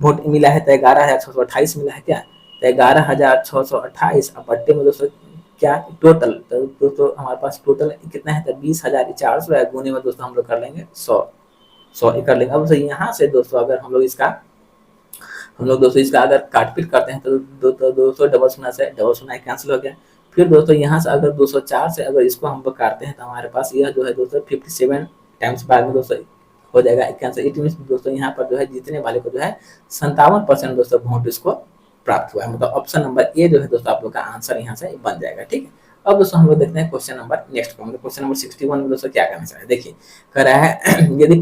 वोट मिला है, तो 11,628 मिला है क्या, तो 11,628 अब बट्टे में दोस्तों क्या टोटल, तो दोस्तों हमारे पास टोटल कितना है तो 20,400 है। गुने में दोस्तों हम लोग कर लेंगे 100। 100 कर लेंगे। अब दोस्तों यहाँ से दोस्तों अगर हम लोग दोस्तों इसका अगर काटपीट करते हैं तो दोस्तों डबल शून्य से डबल शून्य कैंसिल हो गया। फिर दोस्तों यहाँ से अगर 204 से अगर इसको हम लोग काटते हैं तो हमारे पास यह जो है दोस्तों 57 टाइम्स बाद में दोस्तों हो जाएगा कैंसिल। इट मीन्स दोस्तों यहाँ पर जो है जीतने वाले को जो है 57% दोस्तों वोट इसको प्राप्त हुआ है। मतलब ऑप्शन नंबर ए जो है दोस्तों आप लोग का आंसर यहाँ से बन जाएगा। ठीक है, अब दोस्तों हम लोग देखते हैं क्वेश्चन नंबर नेक्स्ट को। क्वेश्चन नंबर 61 में दोस्तों क्या करना चाहिए, देखिए कह रहा है यदि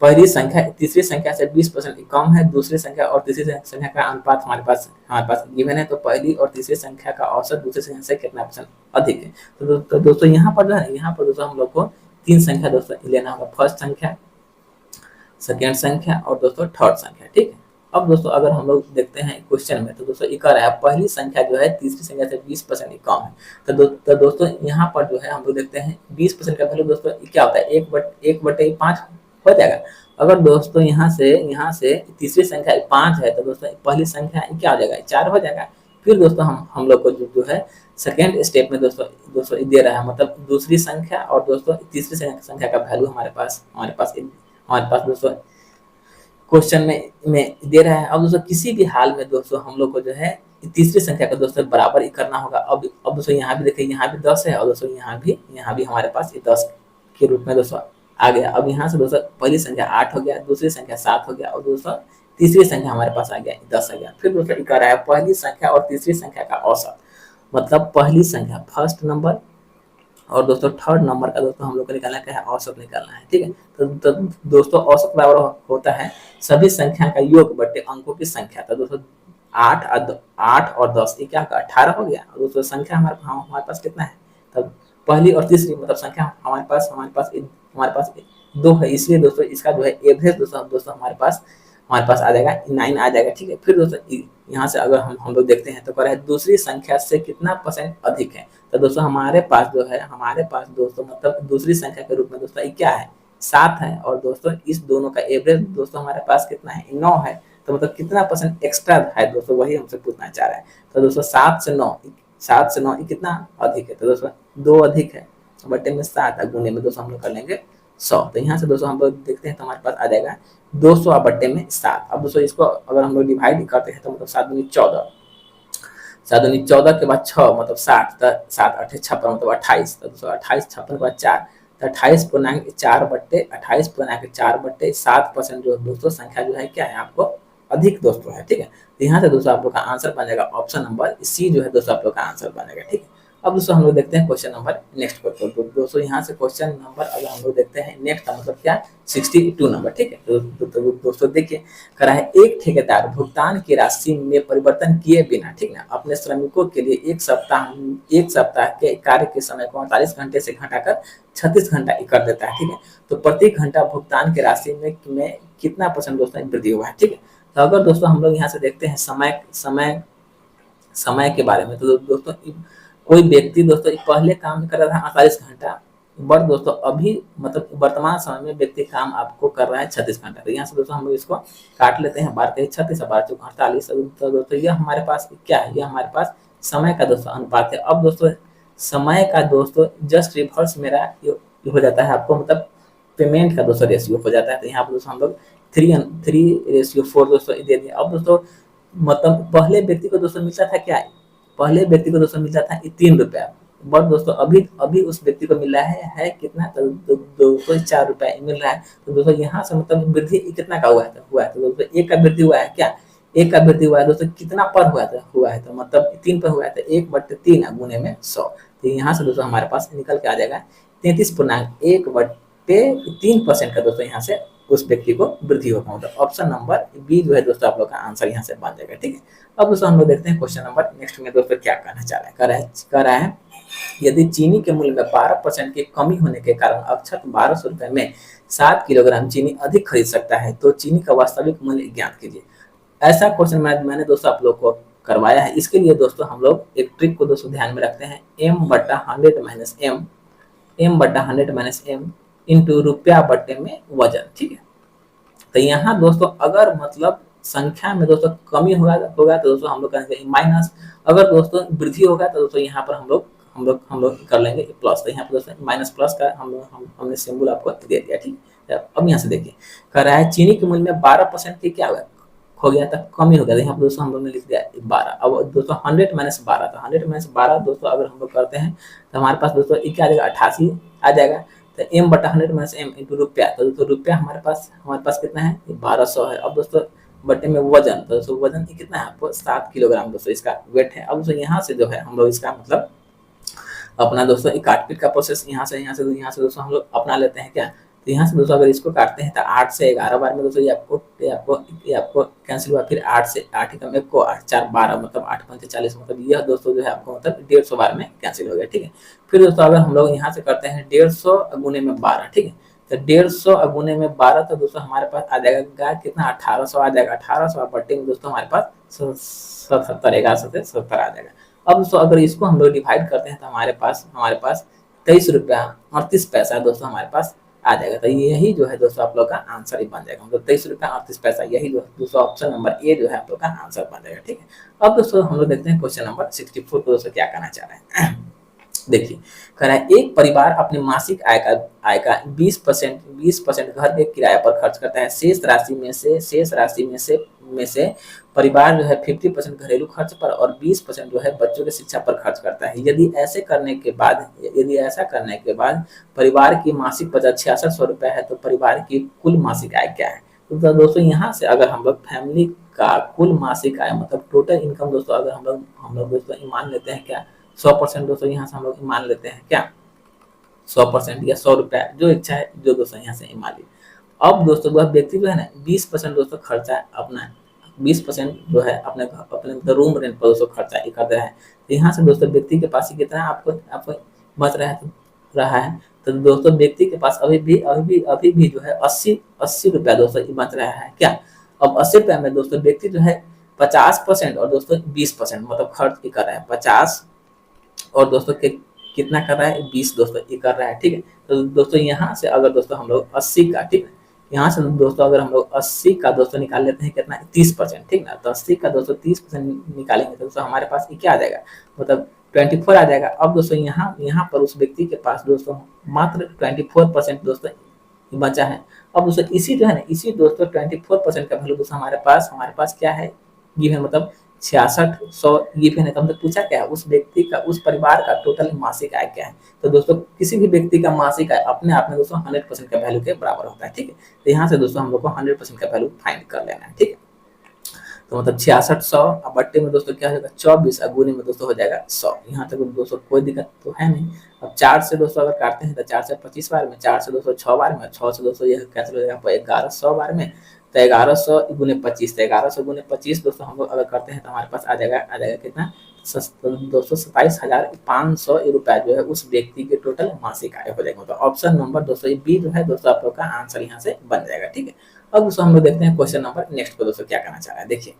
पहली संख्या तीसरी संख्या से 20% कम है, दूसरी संख्या और तीसरी संख्या का अनुपात हमारे पास गिवन है, तो पहली और तीसरी संख्या का औसत दूसरी संख्या से कितना परसेंट अधिक है। तो दोस्तों यहाँ पर जो है यहाँ पर दोस्तों हम लोग को 3 संख्या दोस्तों लेना होगा, फर्स्ट संख्या, सेकेंड संख्या और दोस्तों थर्ड संख्या। ठीक है, अब दोस्तों अगर हम लोग देखते हैं क्वेश्चन में तो दोस्तों इक्का है पहली संख्या जो है तीसरी संख्या से 20% कम है। तो दोस्तों यहाँ पर जो है हम लोग देखते हैं 20% का वैल्यू दोस्तों क्या होता है 1/5 हो जाएगा। अगर दोस्तों यहाँ से तीसरी संख्या 5 है तो दोस्तों पहली संख्या क्या हो जाएगा 4 हो जाएगा। फिर दोस्तों हम लोग को जो है सेकेंड स्टेप में दोस्तों दे रहा है, मतलब दूसरी संख्या और दोस्तों तीसरी संख्या का वैल्यू हमारे पास दोस्तों क्वेश्चन में दे रहा है। अब दोस्तों किसी भी हाल में दोस्तों हम लोग को जो है तीसरी संख्या का दोस्तों बराबर ही करना होगा। अब दोस्तों यहाँ भी देखिए यहाँ भी 10 है और दोस्तों यहाँ भी हमारे पास 10 के रूप में दोस्तों आ गया। अब यहाँ से दोस्तों पहली संख्या 8 हो गया, दूसरी संख्या 7 हो गया और दोस्तों तीसरी संख्या हमारे पास आ गया 10 आ गया। फिर दोस्तों इक्का है पहली संख्या और तीसरी संख्या का औसत, मतलब पहली संख्या फर्स्ट नंबर और दोस्तों थर्ड नंबर का दोस्तों हम लोग को निकालना क्या है औसत निकालना है। ठीक है, तो दोस्तों औसत बराबर होता है सभी संख्या का योग बटे अंकों की संख्या। तो दोस्तों 8 और 10 ये क्या 18 हो गया। और दोस्तों संख्या हमारे पास कितना है, तब पहली और तीसरी मतलब संख्या हमारे पास 2 है, इसलिए दोस्तों इसका जो है एवरेज दोस्तों हमारे पास आ जाएगा 9 आ जाएगा। ठीक है, फिर दोस्तों यहाँ से अगर हम लोग देखते हैं तो कह रहा है दूसरी संख्या से कितना परसेंट अधिक है। तो दोस्तों हमारे पास दोस्तों मतलब दूसरी संख्या के रूप में दोस्तों क्या है 7 है और दोस्तों इस दोनों का एवरेज दोस्तों हमारे पास कितना है 9 है। तो मतलब कितना परसेंट एक्स्ट्रा है दोस्तों वही हमसे पूछना चाह रहा है। तो दोस्तों 7 से 9 कितना अधिक है, तो दोस्तों 2 अधिक है बटे में 7 गुने में दोस्तों हम लोग कर लेंगे 100। तो यहाँ से दोस्तों हम लोग देखते हैं तो हमारे पास आ जाएगा 200 बटे में 7। अब दोस्तों इसको अगर हम लोग डिवाइड करते हैं तो मतलब 7 दूनी 14, 7 दूनी 14 के बाद 6 मतलब 60, तो 7 8 56 मतलब 28। तो दोस्तों 28 56 के बाद 4 तो 28.4 बटे 7% जो दोस्तों संख्या जो है क्या है आपको अधिक दोस्तों है। ठीक है, तो यहाँ से दोस्तों आप लोग का आंसर बन जाएगा ऑप्शन नंबर सी जो है दोस्तों आप लोग का आंसर बनेगा। ठीक है, अब दोस्तों हम लोग देखते हैं क्वेश्चन नंबर नेक्स्ट क्वेश्चन। तो दोस्तों यहाँ से क्वेश्चन नंबर अगर हम लोग देखते हैं नेक्स्ट का मतलब क्या 62 नंबर। ठीक है, तो दोस्तों देखिए करा है एक ठेकेदार भुगतान की राशि में परिवर्तन किए बिना ठीक है अपने श्रमिकों के लिए एक सप्ताह के कार्य के समय को 48 घंटे से घटाकर 36 घंटा कर देता है। ठीक है, तो प्रति घंटा भुगतान की राशि में कितना परसेंट दोस्तों वृद्धि हुआ है। ठीक है, तो अगर दोस्तों हम लोग यहाँ से देखते हैं समय के बारे में, तो दोस्तों कोई व्यक्ति दोस्तों पहले काम कर रहा था 48 घंटा, बट दोस्तों अभी मतलब वर्तमान समय में व्यक्ति काम आपको कर रहा है 36 घंटा। तो यहाँ से दोस्तों हम लोग इसको काट लेते हैं, 12 36 12 चौक 48। तो दोस्तों यह हमारे पास क्या है, यह हमारे पास समय का दोस्तों अनुपात है। अब दोस्तों समय का दोस्तों जस्ट रिवर्स मेरा हो जाता है आपको मतलब पेमेंट का दोस्तों रेशियो हो जाता है। तो यहाँ पर दोस्तों हम लोग 3:4 दोस्तों दे दिए। अब दोस्तों मतलब पहले व्यक्ति को दोस्तों मिलता था क्या, पहले व्यक्ति को दोस्तों मिलता था 3 रुपया, बट दोस्तों अभी उस व्यक्ति को मिल रहा है कितना, तो 204 रुपया मिल रहा है। तो दोस्तों यहाँ से मतलब वृद्धि कितना का हुआ है तो दोस्तों 1 का वृद्धि हुआ है क्या, 1 का वृद्धि हुआ है दोस्तों कितना पर हुआ है तो मतलब 3 पर हुआ है, तो 1/3 गुने में 100। तो यहाँ से दोस्तों हमारे पास निकल के आ जाएगा 33.1/3% का दोस्तों यहाँ से उस व्यक्ति को वृद्धि होगा। मतलब ऑप्शन नंबर बी जो है दोस्तों आप लोग का आंसर यहाँ से बन जाएगा। ठीक है, अब दोस्तों हम लोग देखते हैं क्वेश्चन नंबर नेक्स्ट में दोस्तों क्या कहना चाह रहा है। कह रहा है यदि चीनी के मूल्य में 12% की कमी होने के कारण अक्षत 1200 रुपए में 7 किलोग्राम चीनी अधिक खरीद सकता है, तो चीनी का वास्तविक मूल्य ज्ञात कीजिए। ऐसा क्वेश्चन मैंने दोस्तों आप लोग को करवाया है। इसके लिए दोस्तों हम लोग एक ट्रिक को दोस्तों ध्यान में रखते हैं, m/100 इंटू रुपया बटे में वजन। ठीक है, तो यहाँ दोस्तों अगर मतलब संख्या में दोस्तों कमी होगा तो दोस्तों हम लोग करेंगे माइनस, अगर दोस्तों वृद्धि होगा तो दोस्तों यहाँ पर हम लोग हम लोग कर लेंगे प्लस। तो यहाँ पे दोस्तों माइनस प्लस का हमने सिंबल आपको दे दिया, ठीक है। अब यहाँ से देखिए कह रहा है चीनी के मूल्य में 12% की क्या हुआ हो गया था, कमी हो गया था। यहाँ पर दोस्तों हम लोग ने लिख दिया 12। अब दोस्तों 100 माइनस 12, तो 100 माइनस 12 दोस्तों अगर हम लोग करते हैं तो हमारे पास दोस्तों क्या आ जाएगा, 88 आ जाएगा। तो m बटा 100 माइनस m इंटू रुपया, तो दोस्तों रुपया हमारे पास कितना है, 1200 है। अब दोस्तों बटे में वजन, तो दोस्तों वजन कितना है आपको 7 किलोग्राम दोस्तों इसका वेट है। अब दोस्तों यहाँ से जो है हम लोग इसका मतलब अपना दोस्तों एक काटपीट का प्रोसेस यहाँ से दोस्तों हम लोग अपना लेते हैं क्या। तो यहाँ से दोस्तों अगर इसको काटते हैं तो 8 से 11 बार में दोस्तों ये आपको कैंसिल हुआ। फिर 8 से 8 ही कम 1 को 8 4 12 मतलब 8 5 40, मतलब यह दोस्तों जो है आपको मतलब 150 बार में कैंसिल हो गया, ठीक है। फिर दोस्तों अगर हम लोग यहाँ से करते हैं 150 गुने में 12, ठीक है। तो 150 गुने में 12 तो दोस्तों हमारे पास आ जाएगा कितना, 1800 आ जाएगा। 1800 बट्टे में दोस्तों हमारे पास 77, 11 से 70 आ जाएगा। अब दोस्तों अगर इसको हम लोग डिवाइड करते हैं तो हमारे पास 23 रुपया 38 पैसा दोस्तों हमारे पास आ जाएगा। तो यही जो है दोस्तों आप लोग का आंसर ही बन जाएगा, मतलब 23 रुपया 38 पैसा, यही जो दोस्तों ऑप्शन नंबर ए जो है आप लोग का आंसर बन जाएगा, ठीक है। अब दोस्तों हम लोग देखते हैं क्वेश्चन नंबर 64 को दोस्तों क्या कहना चाह रहे हैं। देखिए कह रहा है एक परिवार अपने मासिक आय का 20% घर के किराए पर खर्च करता है। शेष राशि में से परिवार जो है 50% घरेलू खर्च पर और 20% जो है बच्चों की शिक्षा पर खर्च करता है। यदि ऐसा करने के बाद परिवार की मासिक बचत 6600 रुपए है तो परिवार की कुल मासिक आय क्या है। तो दोस्तों यहाँ से अगर हम लोग फैमिली का कुल मासिक आय मतलब टोटल इनकम दोस्तों अगर हम लोग दोस्तों मान लेते हैं क्या 100% दोस्तों यहाँ से हम लोग मान लेते हैं क्या 100% या 100 रुपया, जो इच्छा है जो दोस्तों यहाँ से मान लीजिए। अब दोस्तों वह व्यक्ति जो है ना 20% दोस्तों खर्चा अपना 20% जो है अपने रूम रेंट पर दोस्तों खर्चा कर रहा है। तो यहाँ से दोस्तों व्यक्ति के पास कितना आपको बच रहा है। तो दोस्तों व्यक्ति के पास अभी भी जो है 80 रुपया दोस्तों बच रहा है क्या। अब 80 रुपया में दोस्तों व्यक्ति जो है 50% और दोस्तों 20% मतलब खर्च कर रहा है। 50 और दोस्तों कितना कर रहा है 20 दोस्तों ये कर रहा है, ठीक है। तो दोस्तों यहाँ से अगर दोस्तों हम लोग 80 का, ठीक है, यहाँ से दोस्तों अगर हम लोग 80 का दोस्तों निकाल लेते हैं कितना 30%, ठीक ना। तो 80 का दोस्तों 30% निकालेंगे तो दोस्तों हमारे पास क्या आ जाएगा मतलब 24 आ जाएगा। अब दोस्तों यहाँ पर उस व्यक्ति के पास दोस्तों मात्र 24% दोस्तों बचा है। अब दोस्तों इसी जो है ना इसी दोस्तों 24% का वैल्यू दोस्तों हमारे पास क्या है गिवन मतलब 6600 गिवन है। तो हमने पूछा क्या है उस व्यक्ति का उस परिवार का टोटल मासिक आय क्या है। तो दोस्तों किसी भी व्यक्ति का मासिक आय अपने आप में दोस्तों 100% का वैल्यू के बराबर होता है, ठीक है। तो यहाँ से दोस्तों हम लोग को 100% का वैल्यू फाइंड कर लेना है, ठीक है। तो मतलब 6600 बट्टे में दोस्तों क्या हो जाएगा 24 गुने में दोस्तों हो जाएगा 100। यहाँ तक दोस्तों कोई दिक्कत तो है नहीं। अब 4 से दोस्तों अगर काटते हैं तो 4 से 25 बार में, 4 से दोस्तों 6 बार में, 6 से दोस्तों यह कैंसिल हो जाएगा 1100 बार में। तो 1100 गुने 25, तो 1100 गुने 25 दोस्तों हम लोग अगर करते हैं तो हमारे पास आ जाएगा कितना 227,500 रुपया जो है उस व्यक्ति के टोटल मासिक आय हो जाएगा। तो ऑप्शन नंबर दोस्तों बी जो है दोस्तों आप लोग का आंसर यहाँ से बन जाएगा, ठीक है। अब दोस्तों हम लोग देखते हैं क्वेश्चन नंबर नेक्स्ट को दोस्तों क्या करना चाह रहा है। देखिए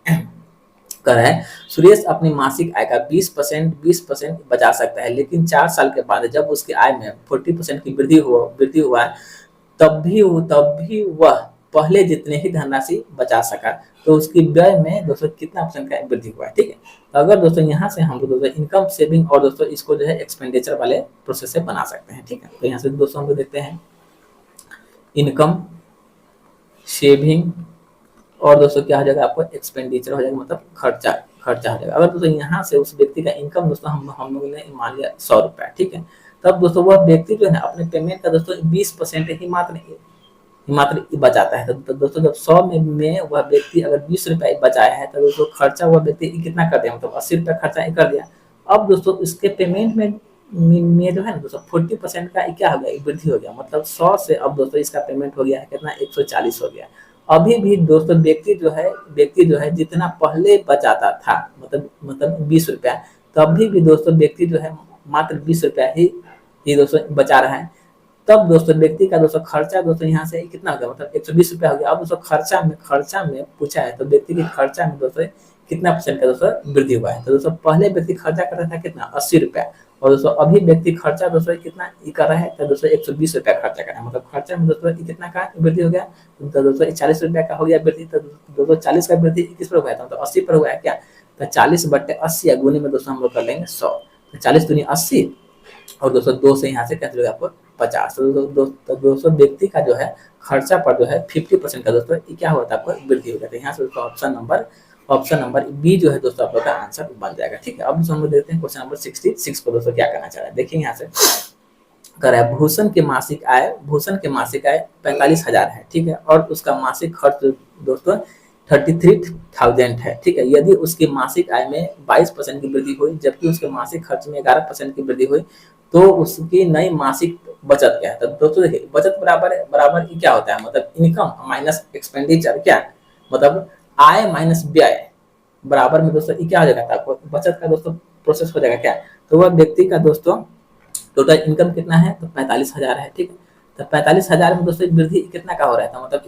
कह रहा है सुरेश अपनी मासिक आय का 20% बचा सकता है, लेकिन 4 साल के बाद जब उसकी आय में 40% की वृद्धि हुआ तब भी वह पहले जितने ही धनराशि बचा सका। तो उसकी व्यय में दोस्तों कितना % का वृद्धि हुआ है, ठीक है। तो अगर दोस्तों यहाँ से हम लोग दोस्तों इनकम सेविंग और दोस्तों इसको जो है एक्सपेंडिचर वाले प्रोसेस से बना सकते हैं, ठीक है। तो यहाँ से दोस्तों हम लोग देखते हैं इनकम सेविंग और दोस्तों क्या हो जाएगा आपको एक्सपेंडिचर हो जाएगा मतलब खर्चा हो जाएगा। अगर दोस्तों यहाँ से उस व्यक्ति का इनकम दोस्तों हम लोगों ने मान लिया 100 रुपया, ठीक है। तब दोस्तों वह व्यक्ति जो है अपने पेमेंट का दोस्तों 20% ही मात्र बचाता है। तो दोस्तों जब 100 में वह व्यक्ति अगर 20 रुपया बचाया है तो दोस्तों खर्चा वह व्यक्ति कितना कर दिया मतलब 80 रुपया खर्चा कर दिया। अब दोस्तों इसके पेमेंट में जो है ना दोस्तों 40% का क्या हो गया वृद्धि हो गया, मतलब 100 से अब दोस्तों इसका पेमेंट हो गया है कितना 140 हो गया। अभी भी दोस्तों व्यक्ति जो है जितना पहले बचाता था मतलब 20 रुपया, तभी भी दोस्तों व्यक्ति जो है मात्र 20 रुपया ही दोस्तों बचा रहा है। तब दोस्तों व्यक्ति का दोस्तों खर्चा दोस्तों यहाँ से कितना हो गया मतलब 120 रुपया हो गया। अब दोस्तों खर्चा में पूछा है तो व्यक्ति के खर्चा में दोस्तों कितना % का दोस्तों वृद्धि हुआ है। तो दोस्तों पहले व्यक्ति खर्चा कर रहा था कितना 80 रुपया और दोस्तों अभी व्यक्ति खर्चा दोस्तों कितना कर रहा है तो दोस्तों 120 रुपया खर्चा कर रहा है, मतलब खर्चा में दोस्तों कितना का वृद्धि हो गया तो दोस्तों 40 रुपया का हो गया वृद्धि। तो दोस्तों 40 का वृद्धि किस पर हुआ है तो 80 पर हुआ है क्या। तो 40/80 गुने में दोस्तों हम लोग कर लेंगे 100। तो 40 दूनी 80 और दोस्तों 2 से यहाँ से कैंसिल हो गया आपको 50। तो दोस्तों व्यक्ति का जो है खर्चा पर जो है 50% का दोस्तों ये क्या होता है आपको वृद्धि हो जाता है। यहाँ से दोस्तों ऑप्शन नंबर बी जो है दोस्तों आप लोग का आंसर बन जाएगा। ठीक है, अब हम लोग देखते हैं क्वेश्चन नंबर 66 को दोस्तों क्या करना चाह रहा है। देखिए यहाँ से कर रहा है भूषण के मासिक आय 45,000 है। ठीक है, और उसका मासिक खर्च दोस्तों 33,000 है। ठीक है, यदि उसकी मासिक आय में 22% की वृद्धि हुई जबकि उसके मासिक खर्च में 11% की वृद्धि हुई तो उसकी नई मासिक बचत क्या है। तो दोस्तों देखिए बचत बराबर की क्या होता है, मतलब इनकम माइनस एक्सपेंडिचर, क्या मतलब आय माइनस व्यय बराबर में दोस्तों ये क्या हो जाएगा आपको बचत का दोस्तों प्रोसेस हो जाएगा क्या। तो वह व्यक्ति का दोस्तों टोटल इनकम कितना है तो 45,000 है। ठीक है, तो 45,000 में दोस्तों वृद्धि कितना का हो रहा था, मतलब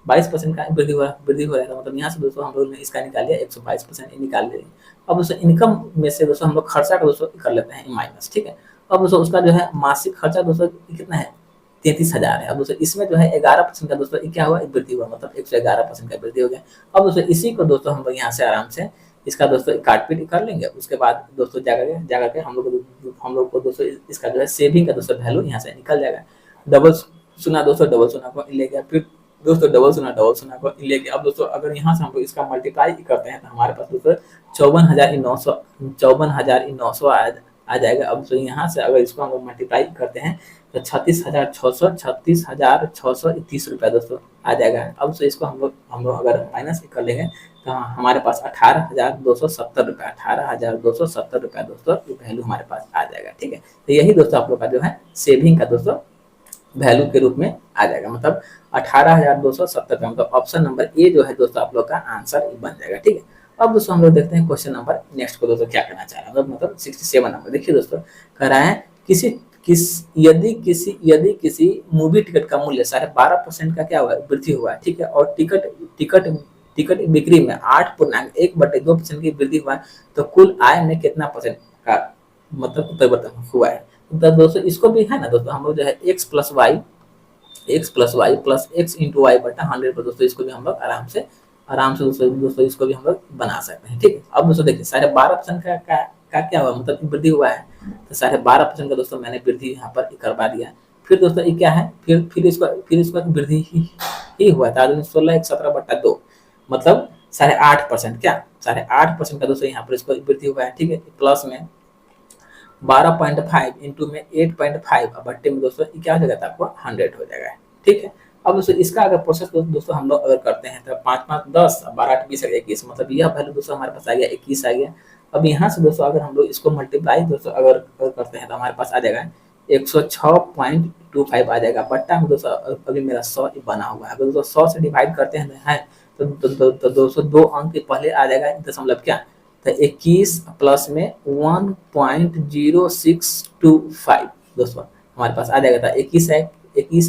22% का वृद्धि हो रहा था। मतलब यहाँ से दोस्तों हम लोग ने इसका निकाल लिया 122% निकाल लिया। अब दोस्तों इनकम में से दोस्तों हम लोग खर्चा का दोस्तों कर लेते हैं माइनस। ठीक है, अब दोस्तों उसका जो है मासिक खर्चा दोस्तों कितना है 33,000 है। अब दोस्तों इसमें जो है 11% का दोस्तों क्या हुआ वृद्धि हुआ, मतलब 111% का वृद्धि हो गया। अब दोस्तों इसी को दोस्तों हम लोग यहाँ से आराम से इसका दोस्तों काट पीट कर लेंगे। उसके बाद दोस्तों जाकर के हम लोग को दोस्तों इसका जो है सेविंग का दोस्तों वैल्यू यहाँ से निकल जाएगा। डबल सुना दोस्तों डबल सुना को ले गया, फिर दोस्तों डबल सुना को ले गया। अब दोस्तों अगर यहाँ से हम लोग इसका मल्टीप्लाई करते हैं तो हमारे पास दोस्तों 54,900 आ जाएगा। अब तो यहाँ से अगर इसको हम लोग मल्टीप्लाई करते हैं तो 36,630 रुपया दोस्तों आ जाएगा। अब तो इसको हम लोग अगर माइनस कर लेंगे तो हमारे पास 18,270 रुपया 18,270 रुपया दोस्तों वैल्यू हमारे पास आ जाएगा। ठीक है, तो यही दोस्तों आप लोग का जो है सेविंग का दोस्तों वैल्यू के रूप में आ जाएगा, मतलब 18,270 रुपया, मतलब ऑप्शन नंबर ए जो है दोस्तों आप लोग का आंसर बन जाएगा। ठीक है, अब दोस्तों हम लोग देखते हैं क्वेश्चन नंबर नेक्स्ट को दोस्तों क्या करना चाह रहा है, मतलब 67 नंबर। देखिए दोस्तों कह रहा है यदि किसी मूवी टिकट का मूल्य 12.5% का क्या हुआ वृद्धि हुआ है। ठीक है, और टिकट बिक्री में 8.1/2% की वृद्धि हुआ है तो कुल आय में कितना परसेंट का मतलब परिवर्तन हुआ है। तो दोस्तों इसको भी है ना दोस्तों हम लोग जो है x plus y plus x into y बटा 100 पर दोस्तों इसको भी हम लोग आराम से दोस्तों इसको भी हम लोग बना सकते हैं। ठीक है, अब दोस्तों देखिए 12.5% का क्या हुआ मतलब वृद्धि हुआ है, तो 12.5% का दोस्तों मैंने वृद्धि यहाँ पर करवा दिया। फिर दोस्तों ये क्या है, फिर इसको वृद्धि ही हुआ था 16,117/2 मतलब 8.5%, क्या 8.5% का दोस्तों यहाँ पर इसको वृद्धि हुआ है। ठीक है, प्लस में 12.5 इंटू में 8.5 बट्टे में दोस्तों क्या हो जाएगा आपको 100 हो जाएगा। ठीक है, अब दोस्तों इसका अगर प्रोसेस दोस्तों हम लोग अगर करते हैं तो 5 5 10 12 8 20 21 मतलब यह वैल्यू दोस्तों हमारे पास आ गया 21 आ गया। अब यहाँ से दोस्तों अगर हम लोग इसको मल्टीप्लाई दोस्तों अगर करते हैं तो हमारे पास आ जाएगा 106.25 आ जाएगा बट्टा में दोस्तों अभी मेरा 100 बना हुआ है। अगर दोस्तों 100 से डिवाइड करते हैं तो दोस्तों 2 अंक के पहले आ जाएगा दशमलव क्या, तो 21 प्लस में 1.0625 दोस्तों हमारे पास आ जाएगा था 21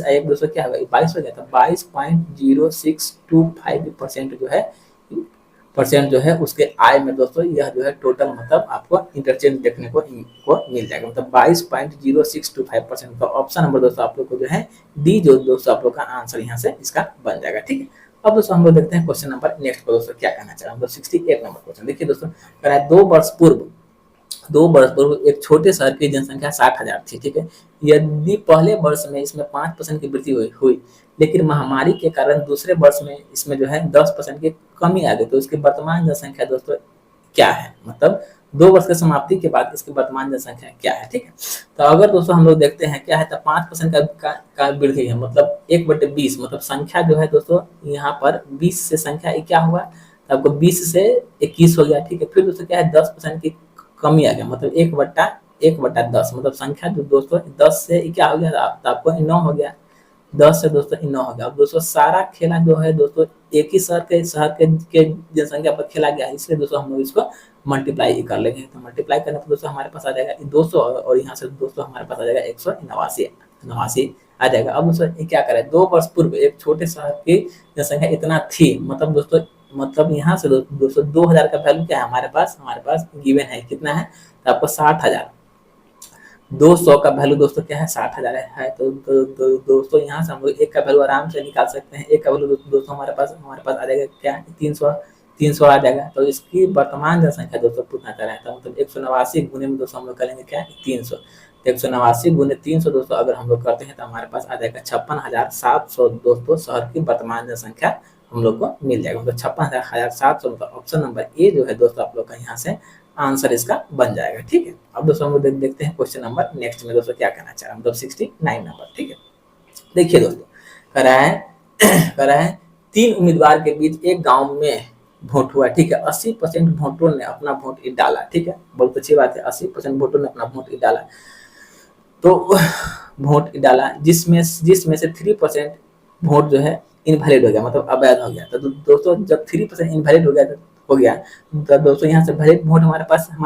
एक दोस्तों क्या होगा 22 हो गया था 22.0625% जो है उसके आय में दोस्तों यह जो है टोटल मतलब आपको इंटरचेंज देखने को मिल जाएगा, मतलब 22.0625%। तो ऑप्शन नंबर दोस्तों आप लोग को जो है डी जो दोस्तों आप लोग का आंसर यहाँ से इसका बन जाएगा। ठीक है, अब दोस्तों हम लोग देखते हैं क्वेश्चन नंबर नेक्स्ट को दोस्तों क्या कहना चाह रहा है, 68 नंबर क्वेश्चन। देखिए दोस्तों कह रहा है 2 वर्ष पूर्व एक छोटे शहर की जनसंख्या 60,000 थी। ठीक है, यदि पहले वर्ष में इसमें 5% की वृद्धि हुई लेकिन महामारी के कारण दूसरे वर्ष में इसमें जो है 10% की कमी आ गई तो इसकी वर्तमान जनसंख्या दोस्तों क्या है, मतलब 2 वर्ष की समाप्ति के बाद इसकी वर्तमान जनसंख्या क्या है। ठीक है, तो अगर दोस्तों हम लोग देखते हैं क्या है तो 5% का वृद्धि है मतलब 1/20 मतलब संख्या जो है दोस्तों यहाँ पर 20 से संख्या क्या हुआ तो आपको 20 से 21 हो गया। ठीक है, फिर दोस्तों क्या है 10% की कमी आ गया मतलब 1/10 मतलब संख्या जो दोस्तों 10 से क्या हो गया तो आपको 9 हो गया, 10 से दोस्तों 9 हो गया। अब दोस्तों सारा खेला जो है दोस्तों एक ही शहर के जनसंख्या पर खेला गया, इसलिए दोस्तों हम लोग इसको मल्टीप्लाई कर लेंगे। तो मल्टीप्लाई करने पर दोस्तों हमारे पास आ जाएगा 200 और यहाँ से दोस्तों हमारे पास आ जाएगा 189 आ जाएगा। अब दोस्तों क्या करें 2 वर्ष पूर्व एक छोटे शहर की जनसंख्या इतना थी मतलब दोस्तों मतलब यहाँ से दोस्तों 2000 का वैल्यू क्या है हमारे पास गिवन है कितना है तो आपको 60,000 200 का वैल्यू दोस्तों क्या है 60,000 है। तो दोस्तों यहाँ से हम लोग एक का वैल्यू आराम से निकाल सकते हैं। एक का वैल्यू दोस्तों हमारे पास आ जाएगा क्या 300 आ जाएगा। तो इसकी वर्तमान जनसंख्या दोस्तों पूछना चाह रहा है तो मतलब 189 गुने में दोस्तों हम लोग करेंगे क्या 300 तो 189 गुने 300 दोस्तों अगर हम लोग करते हैं तो हमारे पास आ जाएगा 56,700 दोस्तों शहर की वर्तमान जनसंख्या हम लोग को मिल जाएगा। मतलब 56,700 मतलब ऑप्शन नंबर ए जो है दोस्तों आप लोग का यहाँ से आंसर इसका बन जाएगा। ठीक है, अब दोस्तों हम लोग देखते हैं क्वेश्चन नंबर नेक्स्ट में दोस्तों क्या कहना चाह रहा है, मतलब 69 नंबर। ठीक है, देखिए दोस्तों कह रहा है कह रहा है 3 उम्मीदवार के बीच एक गांव में वोट हुआ। ठीक है, 80% वोटरों ने अपना वोट डाला। ठीक है, बहुत अच्छी बात है, 80% वोटरों ने अपना वोट डाला। तो वोट डाला जिसमें जिसमें से 3% वोट जो है इनवैलिड हो गया, मतलब अवैध हो गया। तो दोस्तों जब 3% इनवैलिड हो गया तो दोस्तों यहाँ से वैलिड वोट हमारे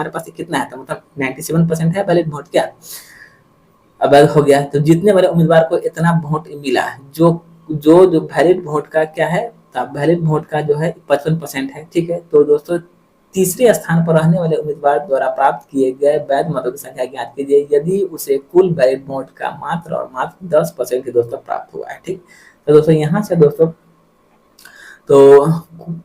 पास कितना है, तो मतलब 97% है वैलिड वोट क्या अवैध हो गया। तो जितने वाले उम्मीदवार को इतना वोट मिला, जो जो जो वैलिड वोट का क्या है, वैलिड वोट का जो है 55% है। ठीक है, तो दोस्तों तीसरे स्थान पर रहने वाले उम्मीदवार द्वारा प्राप्त किए गए वैध मतों की संख्या ज्ञात कीजिए यदि उसे कुल वैलिड वोट का मात्र और मात्र 10% ही दोस्तों प्राप्त हुआ है। ठीक, तो दोस्तों यहाँ से दोस्तों तो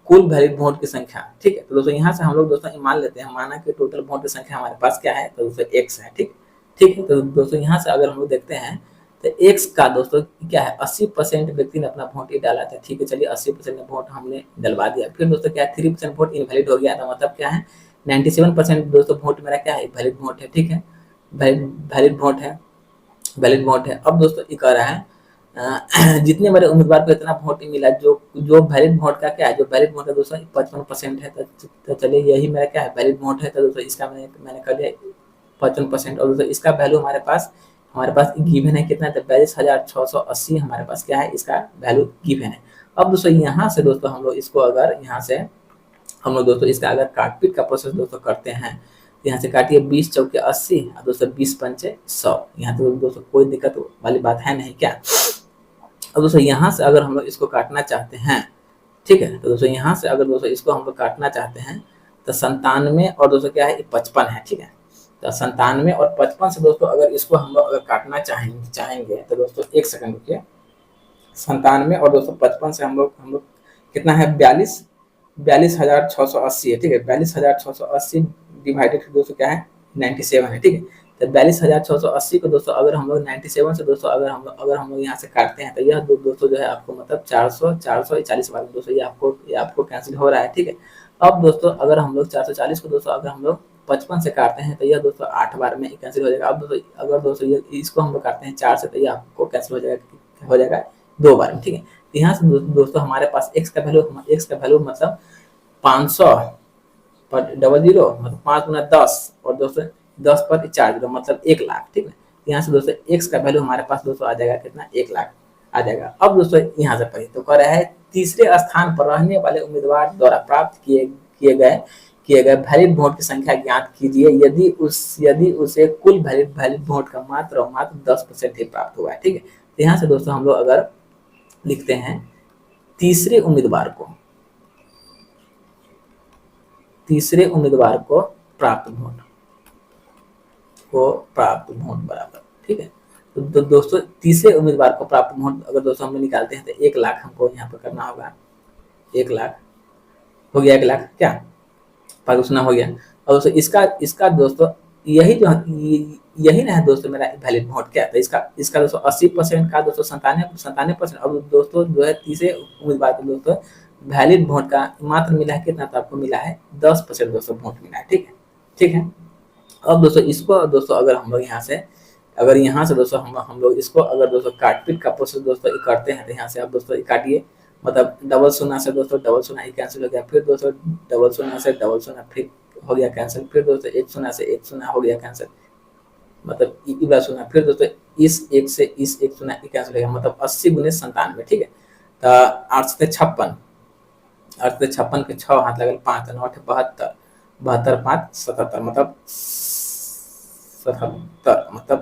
कुल वैलिड वोट की संख्या। ठीक है, तो दोस्तों यहाँ से हम लोग दोस्तों मान लेते हैं, माना कि टोटल वोट की संख्या हमारे पास क्या है, तो दोस्तों x है। ठीक ठीक है, तो दोस्तों यहाँ से अगर हम लोग देखते हैं तो x का दोस्तों क्या है, 80% व्यक्ति ने अपना वोट ही डाला था। ठीक है, चलिए 80% वोट हमने डलवा दिया। फिर दोस्तों क्या है, 3% वोट इनवैलिड हो गया था, मतलब क्या है 97% दोस्तों वोट मेरा क्या है वैलिड वोट है। ठीक है, वैलिड वोट है, वैलिड वोट है। अब दोस्तों ये कह रहा है जितने बड़े उम्मीदवार को इतना वोट मिला, जो जो वैलिड वोट का क्या है, जो वैलिड वोट है दोस्तों 55% है। तो चलिए यही मेरा क्या है वैलिड वोट है, तो दोस्तों इसका मैंने कर दिया 55%। और दोस्तों इसका वैल्यू हमारे पास गिवन है कितना, तो 42,680 हमारे पास क्या है इसका वैल्यू गिवन है। अब दोस्तों यहाँ से दोस्तों हम लोग इसको अगर यहाँ से हम लोग दोस्तों इसका अगर काटपीट का प्रोसेस दोस्तों करते हैं, तो यहाँ से काटिए 20 चौके 80 और दोस्तों 20 पंचे 100। यहाँ तो दोस्तों कोई दिक्कत वाली बात है नहीं क्या। अब दोस्तों यहाँ से अगर हम लोग इसको काटना चाहते हैं, ठीक है, तो दोस्तों यहाँ से अगर दोस्तों इसको हम लोग काटना चाहते हैं तो 97 और दोस्तों क्या है 55 है। ठीक है, तो 97 और 55 से दोस्तों अगर इसको हम लोग अगर काटना चाहेंगे तो दोस्तों 1 सेकंड रुकिए। 97 और दोस्तों 55 से हम लोग कितना है 42,680 है। ठीक है, 42,680 डिवाइडेड दोस्तों क्या है 97 है। ठीक है, तो 42,680 को दोस्तों अगर हम लोग 97 से दोस्तों अगर हम लोग यहाँ से काटते हैं तो यह दोस्तों जो है आपको मतलब 440 वाला दोस्तों ये आपको कैंसिल हो रहा है। ठीक है, अब दोस्तों अगर हम लोग 440 को दोस्तों अगर हम लोग 55 से काटते हैं तो यह दोस्तों 8 बार में कैंसिल हो जाएगा। अब दोस्तों अगर दोस्तों इसको हम लोग काटते हैं 4 से तो ये आपको कैंसिल हो जाएगा 2 बार में। ठीक है, तो यहाँ से दोस्तों हमारे पास x का वैल्यू मतलब 500 पर 00 मतलब 5 गुना 10 और दोस्तों 10 पर 4 मतलब 1 लाख। ठीक है, यहाँ से दोस्तों x का वैल्यू हमारे पास दोस्तों आ जाएगा कितना 1 लाख आ जाएगा। अब दोस्तों यहाँ से पढ़िए, तो कह रहा है तीसरे स्थान पर रहने वाले उम्मीदवार द्वारा प्राप्त किए गए वैलिड वोट की संख्या ज्ञात कीजिए यदि उसे कुल वैलिड वोट का मात्र और मात्र 10% ही प्राप्त हुआ है। ठीक है, तो यहाँ से दोस्तों हम लोग अगर लिखते हैं तीसरे उम्मीदवार को प्राप्त वोट बराबर। ठीक है, तो दोस्तों तीसरे उम्मीदवार को प्राप्त वोट अगर दोस्तों हम निकालते हैं तो 1 लाख हमको यहाँ पर करना होगा। 1 लाख हो गया, 1 लाख क्या पागुसना हो गया। और दोस्तों इसका दोस्तों यही ना है दोस्तों मेरा वैलिड वोट क्या, तो इसका दोस्तों 80% का दोस्तों 97%। अब दोस्तों जो है तीसरे उम्मीदवार को दोस्तों वैलिड वोट का मात्र मिला है कितना, तो आपको मिला है 10% दोस्तों वोट मिला है। ठीक है, अब दोस्तों इसको दोस्तों अगर हम लोग यहाँ से दोस्तों हम लोग इसको अगर दोस्तों काटपीट का प्रोसेस दोस्तों करते हैं तो यहाँ से आप दोस्तों काटिए, मतलब डबल शून्य से दोस्तों डबल शून्य ही कैंसिल हो गया, फिर दोस्तों डबल शून्य से डबल शून्य फिर हो गया कैंसिल, फिर दोस्तों 1 शून्य से 1 शून्य हो गया कैंसिल, मतलब इबा शून्य, फिर दोस्तों इस 1 से इस 1 शून्य कैंसिल हो गया, मतलब 80 गुने 97। ठीक है, तो 8 से 56 के 6 हाथ लगल 5 9 72 72 5 77 मतलब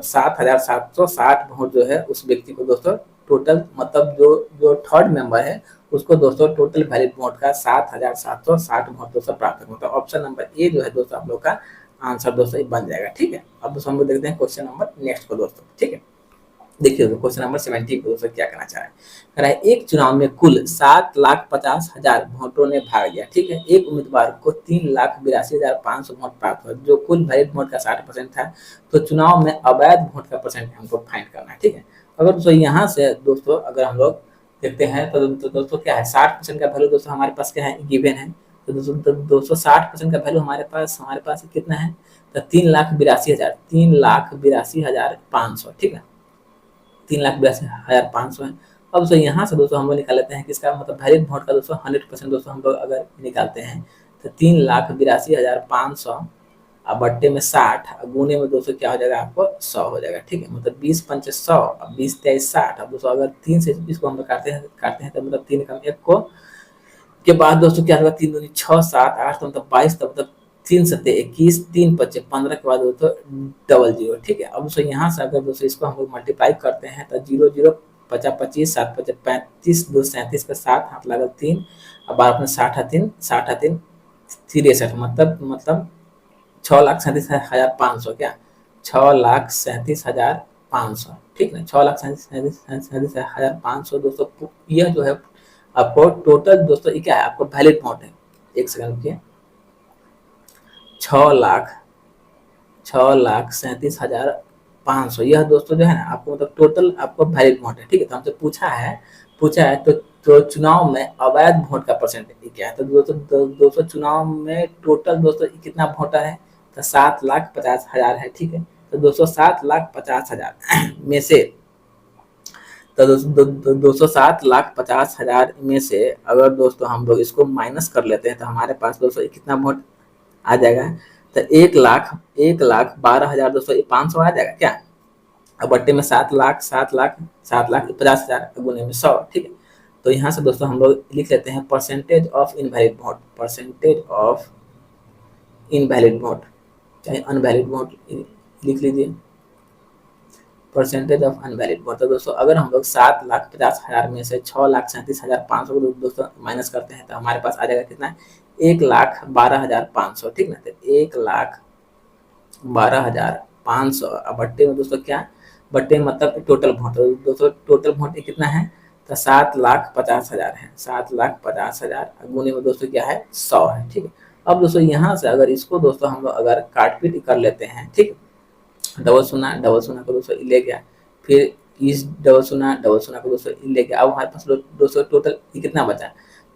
7,760 वोट जो है उस व्यक्ति को दोस्तों टोटल मतलब जो थर्ड मेंबर है उसको दोस्तों टोटल वैलिड वोट का 7,760 वोट दोस्तों प्राप्त, मतलब ऑप्शन नंबर ए जो है दोस्तों आप लोग का आंसर दोस्तों बन जाएगा। ठीक है, अब दोस्तों हम लोग देखते हैं क्वेश्चन नंबर नेक्स्ट को दोस्तों। ठीक है, देखिए क्वेश्चन नंबर 70 को दोस्तों क्या करना चाह रहा है। कह रहा है एक चुनाव में कुल 7,50,000 वोटों ने भाग लिया, ठीक है। एक उम्मीदवार को 3,82,500 वोट प्राप्त हुआ, जो कुल वैलिड वोट का 60% था। तो चुनाव में अवैध वोट का परसेंट हमको फाइंड करना है, ठीक है। अगर दोस्तों यहाँ से दोस्तों अगर हम लोग देखते हैं तो दोस्तों क्या है, 60% का वैल्यू दोस्तों हमारे पास क्या है, गिवन है। तो दोस्तों 60% का वैल्यू हमारे पास कितना है, तो 3,82,500, ठीक है। 3,82,500 है। अब दोस्तों यहाँ से दोस्तों हम लोग निकाल लेते हैं किसका मतलब वैलिड वोट का दोस्तों 100% दोस्तों हम लोग अगर निकालते हैं तो 3,82,500 अब बट्टे में 60 गुने में दोस्तों क्या हो जाएगा, आपको 100 हो जाएगा, ठीक है। मतलब 20 पंचे 100, अब 20 23 60। अब दोस्तों अगर 3 से इसको हम लोग काटते हैं तो मतलब 3 कम 1 को के बाद दोस्तों क्या होगा, 3 दूनी 6 7 8 तो मतलब 22, तब मतलब 3 सत्ते 21, 3 पच्चे 15 के बाद दोस्तों डबल जीरो, ठीक है। अब दोस्तों यहाँ से अगर दोस्तों इसको हम लोग मल्टीप्लाई करते हैं तो 0 0 50 25 7 पचे 35 2 37 का 7 हाथ लगा 3 अब 12 अपने 60 63 मतलब 6,37,500 क्या, 6,37,500, ठीक है। 6,37,500 दोस्तों यह जो है आपको टोटल दोस्तों ये क्या है, आपको वैलिड वोट है। एक सेकंड के 6,37,500 यह दोस्तों जो है ना आपको मतलब टोटल आपको वैलिड वोट है, ठीक है। तो हमसे पूछा है तो चुनाव में अवैध वोट का परसेंटेज क्या है। तो दोस्तों चुनाव में टोटल दोस्तों कितना वोटर है, तो 7,50,000 है, ठीक है। तो दोस्तों 7,50,000 में से तो दोस्तों 7,50,000 में से अगर दोस्तों हम लोग इसको माइनस कर लेते हैं तो हमारे पास दोस्तों कितना वोट आ जाएगा, तो 1,12,000 दोस्तों 500 आ जाएगा क्या। अब बट्टे में 7,50,000 गुने में 100, ठीक है। तो यहाँ से दोस्तों हम लोग लिख लेते हैं परसेंटेज ऑफ इनवैलिड वोट, चाहे अनवैलिड वोट लिख लीजिए, परसेंटेज ऑफ अनवैलिड वोट। तो दोस्तों अगर हम लोग 7,50,000 में से 6,37,500 को दोस्तों माइनस करते हैं तो हमारे पास आ जाएगा कितना, 1,12,500, ठीक ना। तो 1,12,500 अब बट्टे में दोस्तों क्या, बट्टे में मतलब टोटल वोट। तो दोस्तों टोटल वोट कितना है, तो 7,50,000 है, 7,50,000 गुने में दोस्तों क्या है, 100 है, ठीक है। अब दोस्तों यहाँ से अगर इसको दोस्तों हम लोग अगर काटपीट कर लेते हैं, ठीक है, डबल शून्य को दोस्तों ले गया, फिर इस डबल शून्य को दोस्तों ले गया। अब हमारे पास दोस्तों टोटल कितना बचा,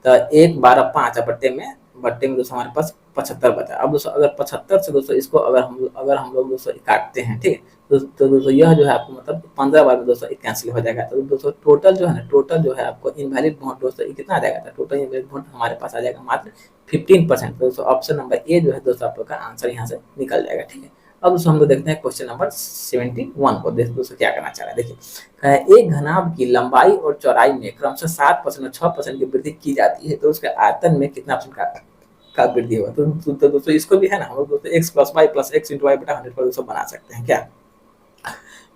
तो 1,12,5 बट्टे में दोस्तों हमारे पास 75 बचा। अब दोस्तों अगर 75 से दोस्तों इसको अगर हम लोग दोस्तों काटते हैं, ठीक है, तो दोस्तों यह जो है आपको मतलब 15 बार में दोस्तों कैंसिल हो जाएगा। तो दोस्तों टोटल जो है आपको इनवैलिड वोट दोस्तों कितना आ जाएगा, टोटल इनवैलिड वोट हमारे पास आ जाएगा मात्र 15%। दोस्तों ऑप्शन नंबर ए जो है दोस्तों आप लोग का आंसर यहाँ से निकल जाएगा, ठीक है। अब दोस्तों हम लोग देखते हैं क्वेश्चन नंबर 71 को। दोस्तों क्या करना चाह रहा है, देखिए एक घनाभ की लंबाई और चौड़ाई में क्रमशः 7% और 6% की वृद्धि की जाती है, तो उसके आयतन में कितना परसेंट का वृद्धि होगा। तो दोस्तों इसको भी है ना हम लोग दोस्तों x plus y plus x into y बटा 100 पर दोस्तों बना सकते हैं क्या।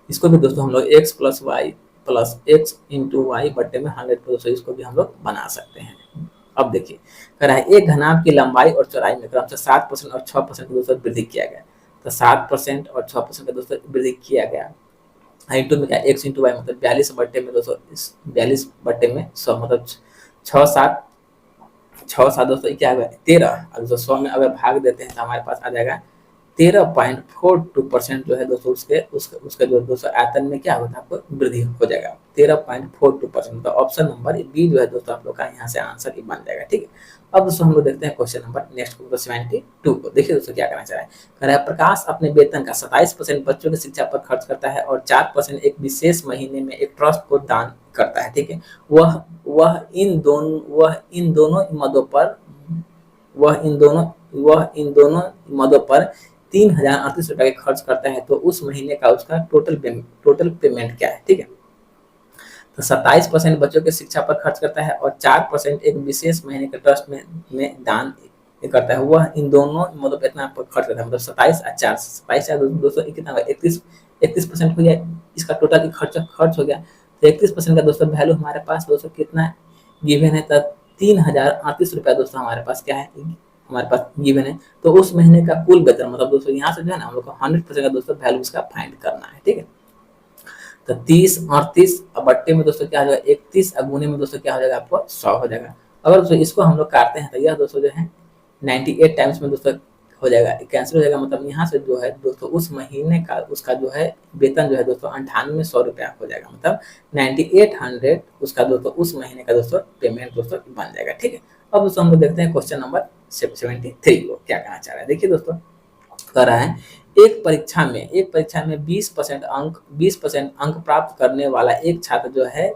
इसको भी दोस्तों हम लोग x plus y plus x into y बटे में 100 पर दोस्तों इसको भी हम लोग बना सकते हैं। अब देखिए कह रहा है एक घनाभ की लंबाई और चौड़ाई में क्रमशः 7% और 6% की दोस्तों वृद्धि किया गया। तो 7% और 6% का दोस्तों वृद्धि किया गया, इंटू में क्या एक्स इंटू वाई मतलब 42 बट्टे में दोस्तों 42 बट्टे में 100 मतलब 6 7 दोस्तों क्या है 13। अब दोस्तों 100 में अगर भाग देते हैं तो हमारे पास आ जाएगा 13.42% जो है दोस्तों उसके जो दोस्तों आयतन में क्या होता है आपको वृद्धि हो जाएगा 13.42%। तो ऑप्शन नंबर बी जो है दोस्तों आप लोग का यहाँ से आंसर ही बन जाएगा, ठीक है। अब दोस्तों हम लोग देखते हैं क्वेश्चन नंबर नेक्स्ट 72 को। देखिए दोस्तों क्या करना चाह रहा है, कह रहा है प्रकाश अपने वेतन का 27% बच्चों की शिक्षा पर खर्च करता है और 4% एक विशेष महीने में एक ट्रस्ट को दान करता है, ठीक है। वह इन दोनों मदों पर 3,038 रुपए खर्च करता है, तो उस महीने का उसका टोटल पेमेंट क्या है, ठीक है। तो 27% बच्चों की शिक्षा पर खर्च करता है और 4% एक विशेष महीने के ट्रस्ट में दान करता है। वह इन दोनों मदों पर इतना खर्च करता है मतलब 27 दोस्तों कितना होगा 31% हो गया इसका टोटल खर्च हो गया। तो 31% का दोस्तों वैल्यू हमारे पास दोस्तों कितना गिवन है, तो 3,038 रुपया दोस्तों हमारे पास क्या है, हमारे पास गिवन है। तो उस महीने का कुल वेतन मतलब दोस्तों यहाँ से जो है ना हम लोग को 100% का दोस्तों वैल्यू इसका फाइंड करना है, ठीक है। तो 30 38 और बट्टे में दोस्तों क्या हो जाएगा 31 और गुने में दोस्तों क्या हो जाएगा आपको 100 हो जाएगा। अगर दोस्तों इसको हम लोग काटते हैं तो यह दोस्तों जो है 98 टाइम्स में दोस्तों हो जाएगा, कैंसिल हो जाएगा। मतलब यहाँ से जो है दोस्तों उस महीने का उसका जो है वेतन जो है दोस्तों 9800 हो जाएगा। मतलब 9800 उसका दोस्तों उस महीने का दोस्तों पेमेंट दोस्तों बन जाएगा। ठीक है, अब दोस्तों हम लोग देखते हैं क्वेश्चन नंबर 73 को क्या कहना चाह रहा है। देखिए दोस्तों कर रहा है एक परीक्षा में 20% अंक प्राप्त करने वाला एक छात्र जो है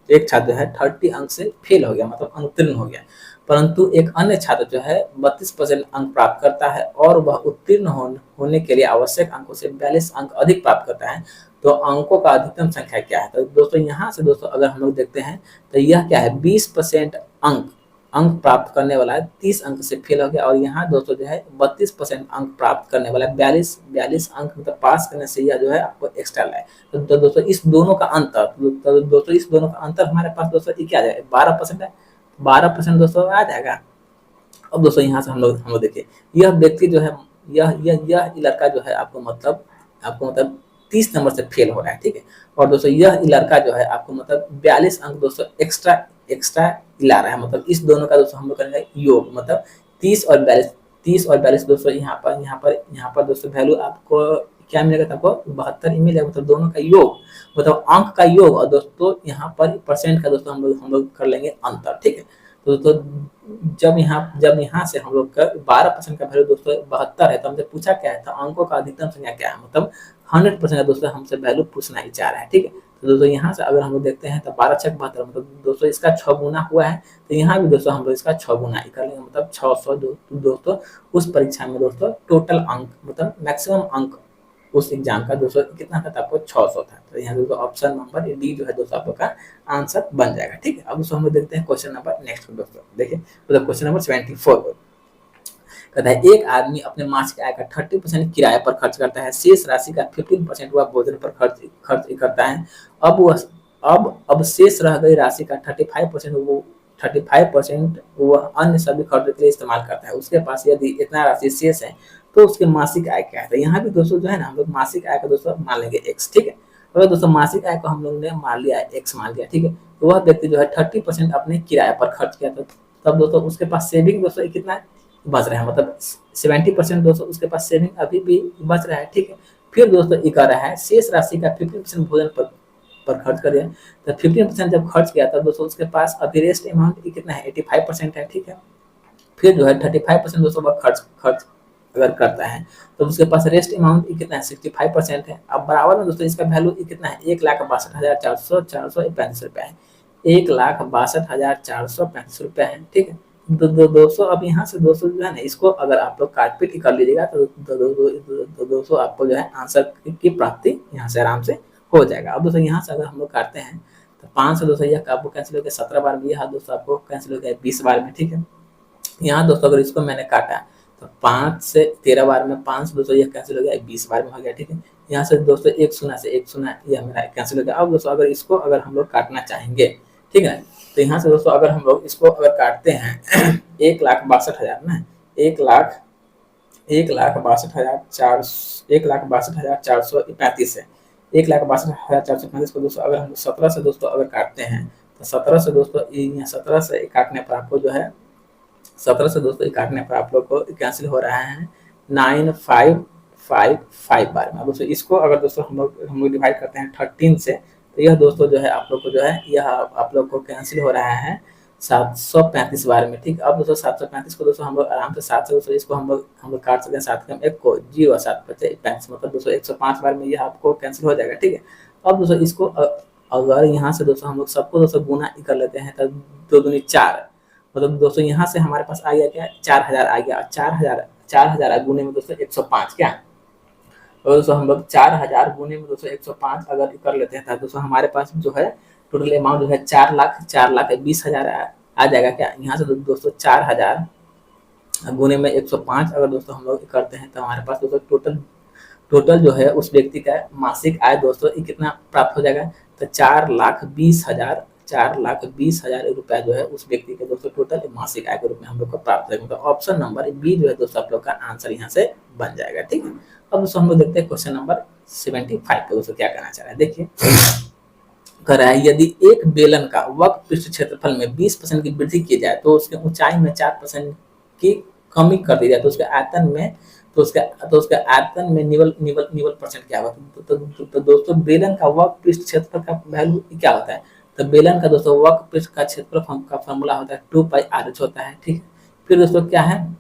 30 अंक से फेल हो गया, मतलब अनुत्तीर्ण हो गया। परंतु एक अन्य छात्र जो है 32% अंक प्राप्त करता है और वह उत्तीर्ण होने के लिए आवश्यक अंकों से 42 अंक अधिक प्राप्त करता है। तो अंकों का अधिकतम संख्या क्या है? तो दोस्तों यहाँ से दोस्तों अगर हम लोग देखते हैं तो यह क्या है 20% अंक प्राप्त करने वाला है 30 अंक से फेल हो गया, और यहाँ दोस्तों जो है 32% अंक प्राप्त करने वाला है 42 अंक मतलब पास करने से यह जो है आपको एक्स्ट्रा लाए। तो दोस्तों इस दोनों का अंतर हमारे पास दोस्तों क्या आ जाएगा 12% है, 12% दोस्तों आ जाएगा। अब दोस्तों यहाँ से हम लोग देखिए यह व्यक्ति जो है यह लड़का जो है आपको मतलब 30 नंबर से फेल हो रहा है। ठीक है, और दोस्तों यह लड़का जो है आपको मतलब 42 अंक दोस्तों एक्स्ट्रा ला रहा है। मतलब इस दोनों का दोस्तों हम लोग करेंगे योग, मतलब 30 और 42 दोस्तों यहाँ पर दोस्तों वैल्यू आपको क्या मिलेगा? आपको 72 ही मिलेगा। मतलब दोनों का योग मतलब अंक का योग, और दोस्तों यहाँ पर परसेंट का दोस्तों हम लोग कर लेंगे अंतर। ठीक है, तो दोस्तों जब यहाँ से हम लोग का 12% का वैल्यू दोस्तों 72 है, तो हमसे पूछा क्या है? तो अंकों का अधिकतम संख्या क्या है? मतलब 100% का दोस्तों हमसे वैल्यू पूछना ही चाह रहा है। ठीक है, तो दोस्तों यहाँ से अगर हम लोग देखते हैं तो 12 छक 72 मतलब दोस्तों इसका 6 गुना हुआ है। तो यहाँ भी दोस्तों हम लोग इसका 6 गुना ही कर लेंगे, मतलब 600 दोस्तों उस परीक्षा में दोस्तों टोटल अंक मतलब मैक्सिमम अंक उस एग्जाम का दोस्तों कितना था? आपको 600 था। तो यहाँ दोस्तों ऑप्शन नंबर डी जो है दोस्तों आपका आंसर बन जाएगा। ठीक है, अब दोस्तों हम लोग देखते हैं क्वेश्चन नंबर नेक्स्ट दोस्तों। देखिए मतलब क्वेश्चन नंबर 74 कहता है एक आदमी अपने मासिक आय का 30% किराए पर खर्च करता है, शेष राशि का 15% वह भोजन पर खर्च करता है। अब शेष रह गई राशि का 35% वो अन्य सभी खर्चों के लिए इस्तेमाल करता है। उसके पास यदि इतना राशि शेष है तो उसके मासिक आय क्या है? तो यहाँ भी दोस्तों जो है ना हम लोग मासिक आय का दोस्तों मान लेंगे x। ठीक है, अगर दोस्तों मासिक आय को हम लोग ने मान लिया x मान लिया। ठीक है, तो वह व्यक्ति जो है 30% अपने किराए पर खर्च किया था, तब दोस्तों उसके पास सेविंग दोस्तों कितना बच रहा है? मतलब 70% दोस्तों उसके पास सेविंग अभी भी बच रहा है। ठीक है, फिर दोस्तों ये कर रहा है शेष राशि का 15% भोजन पर खर्च कर दिया। तो 15% जब खर्च किया तब दोस्तों उसके पास अभी रेस्ट अमाउंट कितना है? 85% है। ठीक है, फिर जो है 35% दोस्तों वह खर्च अगर करता है तो उसके पास रेस्ट अमाउंट कितना है? 65% है। अब बराबर में दोस्तों इसका वैल्यू कितना है? 1,62,435 रुपया है, 1,62,435 रुपया है। ठीक है, दोस्तों अब यहाँ से दोस्तों जो है ना इसको अगर आप लोग काटपीट कर लीजिएगा तो दोस्तों आपको जो है आंसर की प्राप्ति यहाँ से आराम से हो जाएगा। अब दोस्तों यहाँ से अगर हम लोग काटते हैं तो 5 से दोस्तों यह आपको कैंसिल हो गया 17 बार में, यह दोस्तों आपको कैंसिल हो गया 20 बार में। ठीक है, यहाँ दोस्तों अगर इसको मैंने काटा तो 5 से 13 बार में, 5 से दोस्तों यह कैंसिल हो गया 20 बार में हो गया। ठीक है, यहाँ से दोस्तों 1 शून्य से 1 शून्य यह मेरा कैंसिल हो गया। अब दोस्तों अगर इसको अगर हम लोग काटना चाहेंगे, ठीक है, तो यहाँ से दोस्तों अगर हम लोग इसको अगर काटते हैं 1,62,000 ना 1,62,435 है, 1,62,435 को दोस्तों अगर हम 17 से दोस्तों अगर काटते हैं तो 17 से दोस्तों 17 से काटने पर आपको जो है 17 से दोस्तों काटने पर आप लोग को कैंसिल हो रहा है 9,555 बार में। दोस्तों इसको अगर दोस्तों हम लोग डिवाइड करते हैं 13 से तो यह दोस्तों जो है आप लोग को जो है यह आप लोग को कैंसिल हो रहा है 735 बार में। ठीक, अब दोस्तों 735 को दोस्तों हम लोग आराम से 7 से दोस्तों इसको हम लोग काट सकते हैं 7 के 1 को 0 7 35 मतलब दोस्तों 105 बार में यह आपको कैंसिल हो जाएगा। ठीक है, अब दोस्तों इसको अगर यहाँ से दोस्तों हम लोग सबको दोस्तों गुना कर लेते हैं तो 2 दूनी 4 मतलब दोस्तों यहाँ से हमारे पास आ गया क्या 4,000 आ गया। 4,000 गुने में दोस्तों 105 क्या, और दोस्तों हम लोग 4,000 गुने में दोस्तों 105 अगर कर लेते हैं तो दोस्तों हमारे पास जो है टोटल अमाउंट जो है 4,20,000 आ जाएगा क्या। यहाँ से दोस्तों 4,000 गुने में 105 अगर दोस्तों हम लोग करते हैं तो हमारे पास दोस्तों टोटल जो है उस व्यक्ति का मासिक आय दोस्तों कितना प्राप्त हो जाएगा? तो 4,20,000 रुपया जो है उस व्यक्ति के दोस्तों टोटल मासिक आय के रूप में हम लोग को प्राप्त हो जाएगा। तो ऑप्शन नंबर बी जो है दोस्तों आप लोग का आंसर यहाँ से बन जाएगा। ठीक है, अब दोस्तों हम लोग देखते हैं क्वेश्चन नंबर 75 का दोस्तों क्या करना चाह रहा है, देखिए कर रहा है यदि एक बेलन का वक्र पृष्ठ क्षेत्रफल में 20% की वृद्धि की जाए तो उसके ऊंचाई में 4% की कमी कर दी जाए तो उसके आयतन में आयतन में निवल निवल निवल परसेंट क्या होगा। तो दोस्तों बेलन का वक्र पृष्ठ क्षेत्रफल का वैल्यू क्या होता है, तो बेलन का दोस्तों वक्र पृष्ठ का क्षेत्रफल का फॉर्मूला होता है 2πr होता है, ठीक है। फिर दोस्तों क्या है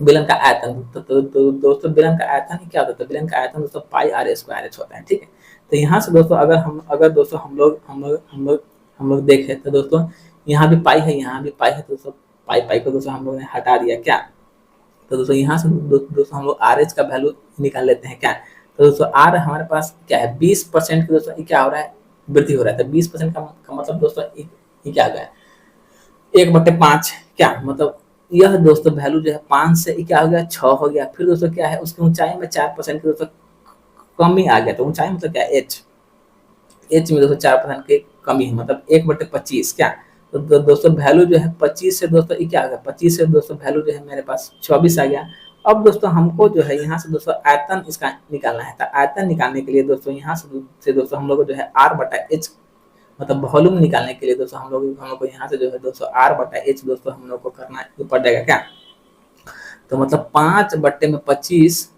बेलन का आयतन, तो दोस्तों बेलन का आयतन क्या होता है, तो बेलन का आयतन दोस्तों πr² होता है, ठीक है। तो यहाँ से दोस्तों अगर दोस्तों हम लोग देखें तो दोस्तों यहाँ भी पाई है, यहाँ भी पाई है, तो दोस्तों पाई को दोस्तों हम लोग ने हटा दिया क्या, तो दोस्तों यहाँ से दोस्तों हम लोग आर एच का वैल्यू निकाल लेते हैं क्या, तो दोस्तों आर हमारे पास क्या है 20% की दोस्तों क्या हो रहा है वृद्धि हो रहा है, तो 20% का मतलब दोस्तों ये क्या हो गया 1/5 क्या, मतलब यह दोस्तों वैल्यू जो है 5 से क्या हो गया 6 हो गया। फिर दोस्तों क्या है उसकी ऊंचाई में 4% की दोस्तों कमी आ गया, तो ऊंचाई मतलब क्या एच में दोस्तों 4% की कमी है, मतलब 1/25 क्या, तो दोस्तों वैल्यू जो है 25 से दोस्तों क्या आ गया 25 से दोस्तों वैल्यू जो है मेरे पास 24 आ गया। अब दोस्तों हमको जो है यहाँ से दोस्तों आयतन इसका निकालना है, तो आयतन निकालने के लिए दोस्तों यहाँ से दोस्तों हम लोग जो है r/h मतलब वॉल्यूम निकालने के लिए दोस्तों हम लोग को यहाँ से जो है दोस्तों r/h दोस्तों हम लोग को करना पड़ जाएगा क्या, तो मतलब 5/25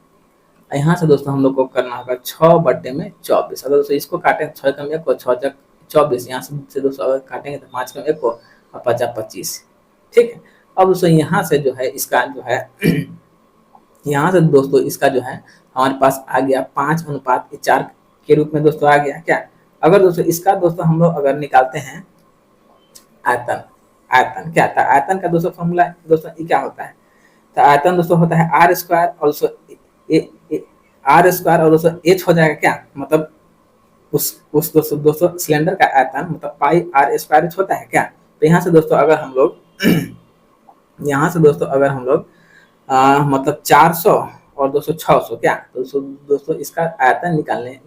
यहाँ से दोस्तों हम लोग को करना होगा 6/24। अगर दोस्तों इसको काटे 6 कम 1 को 6 24, यहाँ से दोस्तों अगर काटेंगे तो 5 कम 1 को और 5 25, ठीक है। अब दोस्तों यहाँ से जो है इसका जो है यहाँ से दोस्तों इसका जो है हमारे पास आ गया 5:4 के रूप में दोस्तों आ गया क्या। अगर दोस्तों इसका दोस्तों हम लोग अगर निकालते हैं आयतन क्या था, आयतन का दोस्तों फॉर्मूला दोस्तों क्या होता है, तो आयतन दोस्तों होता है r² और r² और दोस्तों h हो जाएगा क्या, मतलब उस दोस्तों सिलेंडर का आयतन मतलब πr² होता है क्या। तो यहाँ से दोस्तों अगर हम लोग मतलब 400 और दोस्तों 600 क्या, तो दोस्तों इसका आयतन निकालने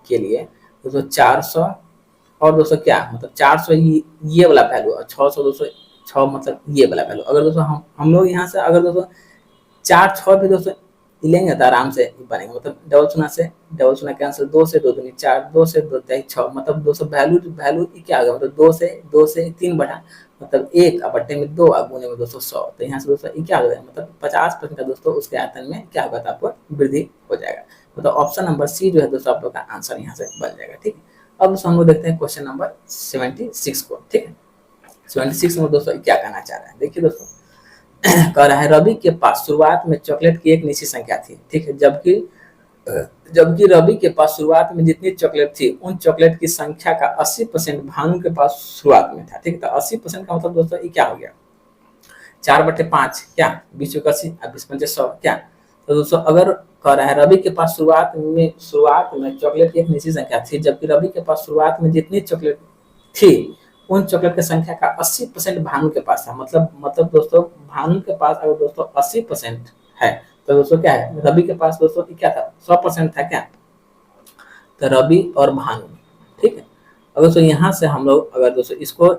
के लिए दोस्तों 400 और दोस्तों क्या मतलब 400 ये वाला वैल्यू और 600 दोस्तों 6 मतलब ये वाला वैल्यू। अगर दोस्तों हम लोग यहाँ से अगर दोस्तों 4 6 भी दोस्तों लेंगे तो आराम से बनेंगे, मतलब डबल शून्य कैंसिल, 2 से 2 दूनी 4, 2 से 2 3 6, मतलब दोस्तों वैल्यू क्या होगा, मतलब 2 से 3 बढ़ा मतलब 1 बट्टे में 2 गुने में दोस्तों 100, तो यहाँ से दोस्तों क्या हो जाएगा मतलब 50% का दोस्तों उसके आयतन में क्या होगा तो आपको वृद्धि हो जाएगा। मतलब ऑप्शन नंबर सी जो है दोस्तों आप लोग का आंसर यहाँ से बन जाएगा, ठीक है। अब दोस्तों हम लोग देखते हैं क्वेश्चन नंबर 76 को, ठीक है। 76 में दोस्तों क्या कहना चाह रहे हैं, देखिए दोस्तों कह रहा है रवि के पास शुरुआत में चॉकलेट की एक निश्चित संख्या थी, ठीक है, जबकि रवि के पास शुरुआत में जितनी चॉकलेट थी उन चॉकलेट की संख्या का 80% भानु के पास शुरुआत में था, ठीक है। तो 80% का मतलब दोस्तों ये क्या हो गया 4/5 क्या 20 × 80 20 × 100 क्या। तो दोस्तों अगर कह रहा है रवि के पास शुरुआत में चॉकलेट की एक निश्चित संख्या थी, जबकि रवि के पास शुरुआत में जितनी चॉकलेट थी उन चॉकलेट की संख्या का 80% भानु के पास था, मतलब दोस्तों भानु के पास अगर दोस्तों 80% है तो दोस्तों क्या है रवि के पास दोस्तों क्या था 100% था क्या, तो रवि और भानु, ठीक है। अगर दोस्तों यहाँ से हम लोग अगर दोस्तों इसको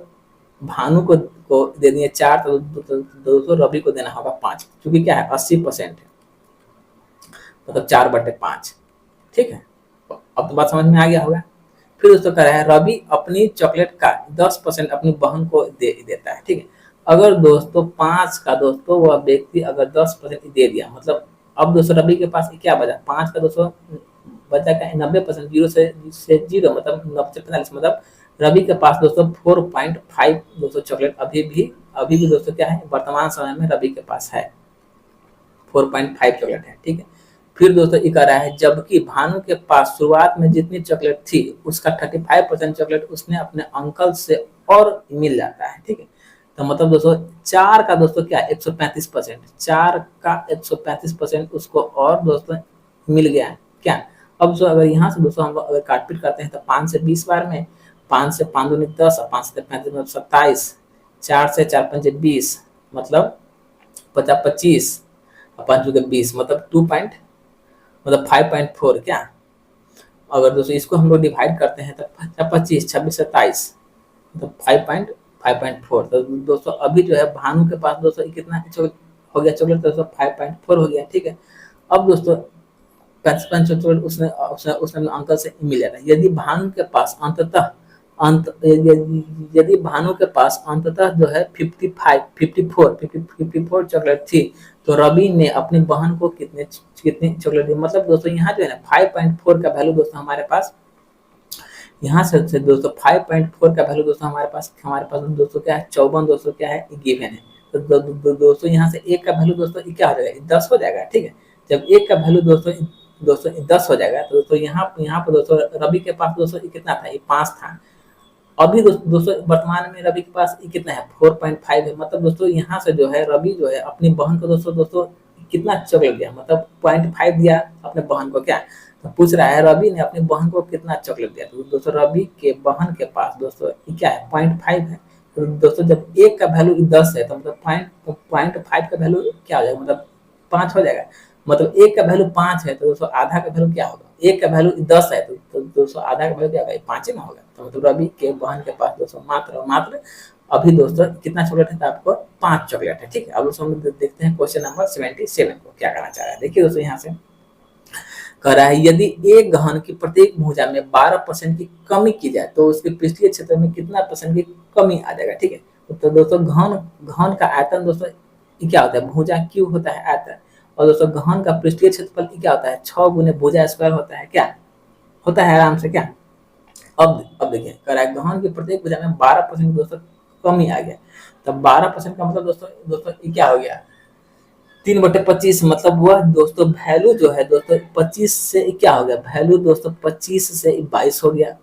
भानु को दे दिए 4 तो दोस्तों रवि को देना होगा 5, क्योंकि क्या है 80% है मतलब 4/5, ठीक है। अब तो बात समझ में आ गया होगा। फिर दोस्तों कह रहा है रवि अपनी चॉकलेट का 10% अपनी बहन को देता है, ठीक है। अगर दोस्तों 5 का दोस्तों वह व्यक्ति अगर 10% दे दिया, मतलब अब दोस्तों रवि के पास क्या बचा 5 का दोस्तों बचा क्या 90%, 0 से 0 मतलब 90 से 45, मतलब रवि के पास दोस्तों 4.5 दोस्तों चॉकलेट अभी भी दोस्तों क्या है वर्तमान समय में रवि के पास है 4.5 चॉकलेट है, ठीक है। फिर दोस्तों ये कह रहा है जबकि भानु के पास शुरुआत में जितनी चॉकलेट थी उसका 35% चॉकलेट उसने अपने अंकल से और मिल जाता है, ठीक है। तो मतलब दोस्तों 4 का दोस्तों क्या 135%, 4 का 135% उसको और दोस्तों मिल गया क्या। अब दोस्तों अगर यहाँ से दोस्तों हम अगर काटपीट करते हैं तो 5 से 20 बार में 5 से 5 दूनी 10 और 5 से 35 मतलब 27, 4 से 4 5 20 मतलब 50 25 और 5 20 मतलब 5.4 क्या। अगर दोस्तों इसको हम लोग डिवाइड करते हैं तो 25 26 27 मतलब 5.4, तो दोस्तों अभी जो है भानु के पास दोस्तों कितना हो गया चॉकलेट दोस्तों 5.4 हो गया, ठीक है। अब दोस्तों पंच उसने उसने उसने अंकल से मिल जाता है। यदि भानु के पास अंततः अंत यदि भानु के पास अंततः जो है 54 चॉकलेट थी, तो रवि ने अपनी बहन को कितनी चॉकलेट दी। मतलब दोस्तों यहाँ जो है ना 5.4 का वैल्यू दोस्तों हमारे पास, यहाँ से दोस्तों 5.4 का वैल्यू दोस्तों हमारे पास दोस्तों क्या है 54 दोस्तों क्या है गिवन है। तो दोस्तों यहाँ से एक का वैल्यू दोस्तों क्या हो जाएगा 10 हो जाएगा। ठीक है, जब एक का वैल्यू दोस्तों दोस्तों 10 हो जाएगा तो दोस्तों यहाँ पर दोस्तों रवि के पास दोस्तों कितना था, ये 5 था। अभी दोस्तों वर्तमान में रवि के पास कितना है 4.5 है। मतलब दोस्तों यहाँ से जो है रवि जो है अपनी बहन को दोस्तों कितना चॉकलेट दिया, मतलब 0.5 दिया अपने बहन को। क्या तो पूछ रहा है रवि ने अपनी बहन को कितना चॉकलेट दिया। तो दोस्तों रवि के बहन के पास दोस्तों क्या है 0.5 है। तो दोस्तों जब एक का वैल्यू 10 है तो मतलब 0.5 का वैल्यू क्या हो जाएगा, मतलब 5 हो जाएगा। मतलब एक का वैल्यू 5 है तो दोस्तों आधा का वैल्यू क्या होगा, एक का वैल्यू 10 है तो दोस्तों आधा का वैल्यू क्या होगा 5 ही ना होगा। तो मतलब रवि के बहन के पास दोस्तों मात्र अभी दोस्तों कितना चॉकलेट है, तो आपको 5 चॉकलेट है। ठीक है, अब दोस्तों हम देखते हैं क्वेश्चन नंबर 77 को क्या करना चाह रहा है। देखिए दोस्तों यहाँ से कह रहा है यदि एक घन की प्रत्येक भुजा में 12% की कमी की जाए तो उसके पृष्ठीय क्षेत्र में कितना % की कमी आ जाएगा। ठीक है, तो दोस्तों घन का आयतन दोस्तों क्या होता है, भुजा क्यू होता है आयतन, और दोस्तों घन का पृष्ठीय क्षेत्रफल क्या होता है 6 गुने भुजा स्क्वायर होता है। क्या होता है आराम से क्या। अब देखिए कह रहा है घन की प्रत्येक भुजा में 12% दोस्तों कमी आ गया। तब 12% का मतलब दोस्तों क्या हो गया 3/25, मतलब वह दोस्तों वैल्यू जो है दोस्तों 25 से क्या हो गया, वैल्यू दोस्तों 25 से 22 हो गया।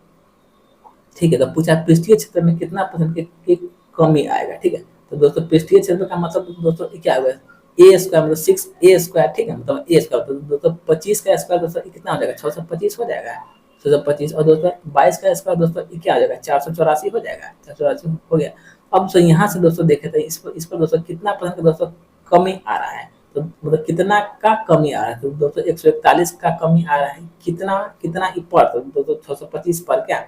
ठीक है, तो पूछा पृष्ठीय क्षेत्र में कितना % की कमी आएगा। ठीक है, तो दोस्तों पृष्ठीय क्षेत्र का मतलब दोस्तों क्या होगा ए स्क्वायर मतलब 6a स्क्वायर। ठीक है, मतलब ए स्क्वायर तो दोस्तों 25 का स्क्वायर दोस्तों कितना हो जाएगा 625 हो जाएगा 625, और दोस्तों 22 का स्क्वायर दोस्तों क्या हो जाएगा 484 हो जाएगा 484 हो गया। अब तो यहाँ से दोस्तों देखे तो इस पर दोस्तों कितना % दोस्तों कमी आ रहा है, तो मतलब कितना का कमी आ रहा है, तो दोस्तों 141 का कमी आ रहा है। कितना कितना पर, तो दोस्तों 625 पर क्या,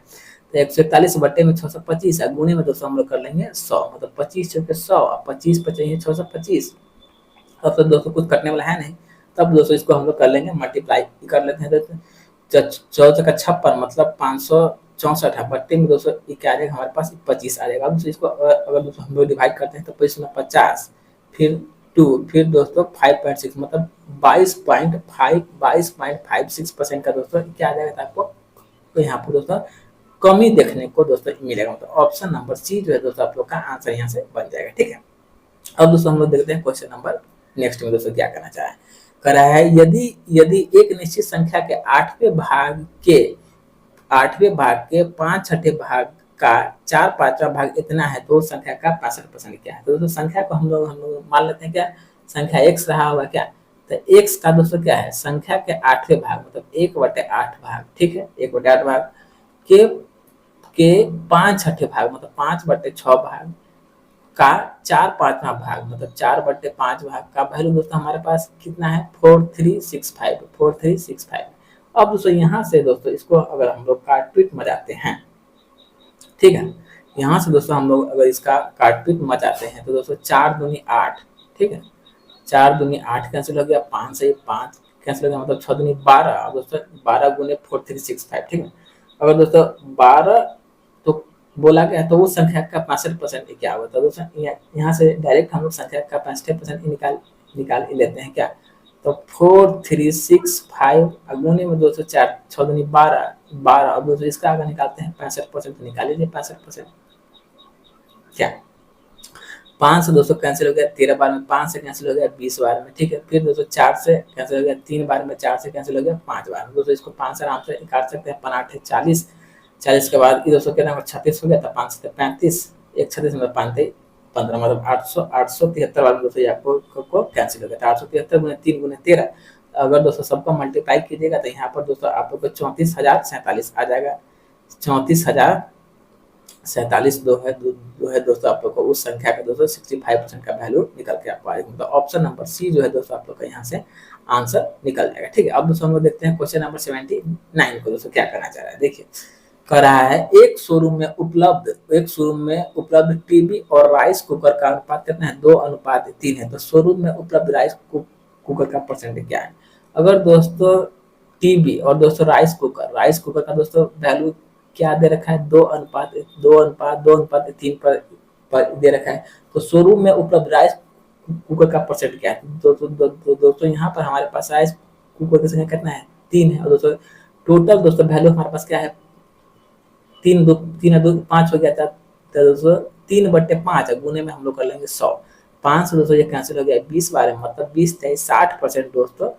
तो 141 बट्टे में 625 और गुणे में दोस्तों हम लोग कर लेंगे 100, मतलब 25 चौके 100, 25 पे चाहिए 625। अब तो दोस्तों कुछ कटने वाला है नहीं, तब दोस्तों इसको हम लोग कर लेंगे मल्टीप्लाई कर लेते हैं। तो 14 का 56 मतलब 564 है, बट्टे में दोस्तों क्या आ जाएगा हमारे पास 25 आ जाएगा। अब दोस्तों इसको अगर दोस्तों हम लोग डिवाइड करते हैं तो 25 में 50 फिर 2 फिर दोस्तों 5.6 मतलब 22.56% का दोस्तों क्या आ जाएगा आपको, तो यहाँ पर दोस्तों कमी देखने को दोस्तों मिलेगा। मतलब ऑप्शन नंबर सी जो है दोस्तों आप लोग का आंसर यहाँ से बन जाएगा। ठीक है, अब दोस्तों हम लोग देखते हैं क्वेश्चन नंबर नेक्स्ट में दोस्तों क्या करना चाह रहा है। यदि यदि एक निश्चित संख्या के 8वें भाग के 5/6 भाग का 4/5 भाग इतना है तो संख्या का 65% क्या है। तो दोस्तों संख्या को हम लोग मान लेते हैं क्या, संख्या x रहा होगा क्या, तो x का दोस्तों क्या है संख्या के 8वें भाग मतलब 1/8 भाग। ठीक है, 1/8 भाग के 5/6 भाग मतलब 5/6 भाग का 4/5 भाग मतलब 4/5 भाग का वैल्यू दोस्तों हमारे पास कितना है 4365। अब दोस्तों यहाँ से दोस्तों इसको अगर हम लोग काटपीट मचाते हैं, ठीक है, यहाँ से दोस्तों हम लोग अगर इसका काटपीट मचाते हैं तो दोस्तों 4 दूनी 8, ठीक है, 4 दूनी 8 कैंसिल हो गया, 5 से 5 कैंसिल हो गया, मतलब 6 दूनी 12, दोस्तों 12 गुने 4365। ठीक है, अगर दोस्तों 12 तो बोला गया तो उस संख्या का 65% क्या होगा। तो दोस्तों यहाँ से डायरेक्ट हम लोग संख्या का 65% निकाल लेते हैं क्या, तो 4365 गुने में दोस्तों 4 6 दूनी 12, अब दोस्तों इसका अगर निकालते हैं 65% तो निकाल लीजिए 65% क्या, 5 से दोस्तों कैंसिल हो गया 13 बार में, 5 से कैंसिल हो गया 20 बार में। ठीक है, फिर दोस्तों 4 से कैंसिल हो गया 3 बार में, 4 से कैंसिल हो गया 5 बार में। दोस्तों इसको 5 से आराम से काट सकते हैं, 5 8 40, 40 के बाद ये दोस्तों कितना 36 हो गया, तो 5 से 35, 1 36 में 5 15 मतलब 873 बार दोस्तों आपको कैंसिल हो गया। 873 गुने 3 गुने 13, अगर दोस्तों सबको मल्टीप्लाई कीजिएगा तो यहाँ पर दोस्तों आप लोग को 34,047 आ जाएगा। 34,047 दो है दोस्तों आप लोग को उस संख्या का दोस्तों 65% का वैल्यू निकल के आपको आएगा। मतलब ऑप्शन नंबर सी जो है दोस्तों आप लोग का यहाँ से आंसर निकल जाएगा। ठीक है, अब दोस्तों हम लोग देखते हैं क्वेश्चन नंबर 79 को दोस्तों क्या करना चाह रहा है। देखिए कह रहा है एक शोरूम में उपलब्ध टीवी और राइस कुकर का अनुपात कितना है 2:3 है। तो शोरूम में उपलब्ध राइस कुकर का परसेंटेज क्या है। अगर दोस्तों टीवी और दोस्तों राइस कुकर का दोस्तों वैल्यू क्या दे रखा है, 2:3 पर दे रखा है। तो शोरूम में उपलब्ध राइस कुकर का परसेंट क्या है, दोस्तों यहाँ पर हमारे पास राइस कुकर की संख्या कितना है, 3 है। और दोस्तों टोटल दोस्तों वैल्यू हमारे पास क्या है, 3 हो गया था। तो दोस्तों 3/5 गुने में हम लोग कर लेंगे 100। 5 से दोस्तों ये कैंसिल हो गया, 20 बार मतलब 20-60% दोस्तों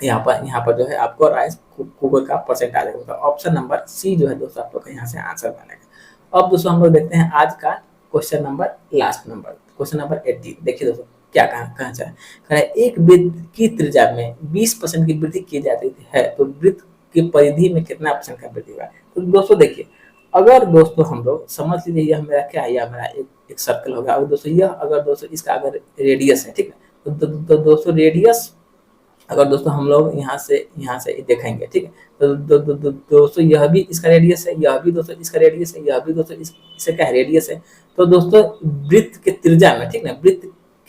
यहाँ पर जो है आपको राइस कुकर का परसेंट आ जाएगा। तो ऑप्शन नंबर सी जो है दोस्तों आप लोग का यहाँ से आंसर बनेगा। अब दोस्तों हम लोग देखते हैं आज का क्वेश्चन नंबर 18। देखिए दोस्तों क्या कहना चाहे, कह रहा है एक वृत्त की त्रिज्या में 20% की वृद्धि की जाती है तो वृत्त की परिधि में कितना परसेंट का वृद्धि हुआ। तो दोस्तों देखिए, अगर दोस्तों हम लोग समझ लीजिए यह मेरा क्या है, यह मेरा एक सर्कल होगा। और दोस्तों यह अगर दोस्तों इसका अगर रेडियस है, ठीक है, तो दोस्तों रेडियस अगर दोस्तों हम लोग यहाँ से देखेंगे, ठीक है, तो दोस्तों यह भी इसका रेडियस है, यह भी दोस्तों इसका रेडियस है, यह भी दोस्तों इससे क्या है, रेडियस है। तो दोस्तों वृत्त के त्रिज्या में, ठीक है, वृत्त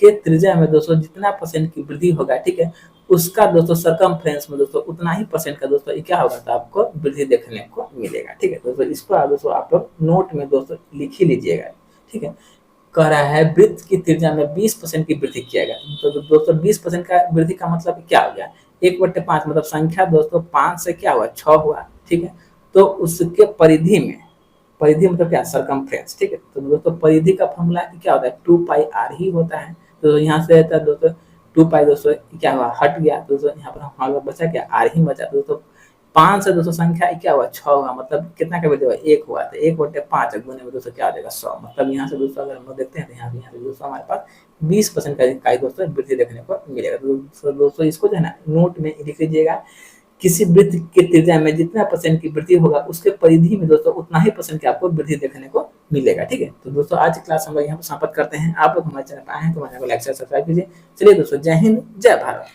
के त्रिज्या में दोस्तों जितना परसेंट की वृद्धि होगा, ठीक है, उसका दोस्तों सरकमफ्रेंस में दोस्तों उतना ही परसेंट का दोस्तों क्या होगा, तो आपको वृद्धि देखने को मिलेगा। ठीक है दोस्तों, इसको दोस्तों आप लोग नोट में दोस्तों लिख ही लीजिएगा। ठीक है, कह रहा है वृत्त की त्रिज्या में 20% की वृद्धि किया गया। तो दोस्तों 20% का वृद्धि का मतलब क्या हो गया, 1/5 मतलब संख्या दोस्तों 5 से क्या हुआ, 6 हुआ। ठीक है, तो उसके परिधि में, परिधि मतलब क्या, सरकमफ्रेंस। ठीक है, तो दोस्तों परिधि का फॉर्मूला क्या होता है, 2πr ही होता है। तो यहाँ से रहता है दोस्तों 2π दोस्तों क्या हुआ, हट गया। दोस्तों यहाँ पर हमारा बचा क्या, r ही बचा। दोस्तों 5 से दोस्तों संख्या क्या हुआ, 6 हुआ, मतलब कितना का वृद्धि हुआ, 1 हुआ। तो 1/5 गुने में दोस्तों क्या आ जाएगा, 100। मतलब यहाँ से दोस्तों अगर हम लोग देखते हैं तो यहाँ से दोस्तों हमारे पास 20% का दोस्तों वृद्धि देखने को मिलेगा। तो दोस्तों इसको जो है ना नोट में लिख लीजिएगा, किसी वृत्त की त्रिज्या में जितना परसेंट की वृद्धि होगा उसके परिधि में दोस्तों उतना ही परसेंट की आपको वृद्धि देखने को मिलेगा। ठीक है, तो दोस्तों आज की क्लास हम लोग यहाँ पर समाप्त करते हैं। आप लोग हमारे चैनल पर आए हैं तो हमारे को लाइक शेयर सब्सक्राइब कीजिए। चलिए दोस्तों, जय हिंद जय भारत।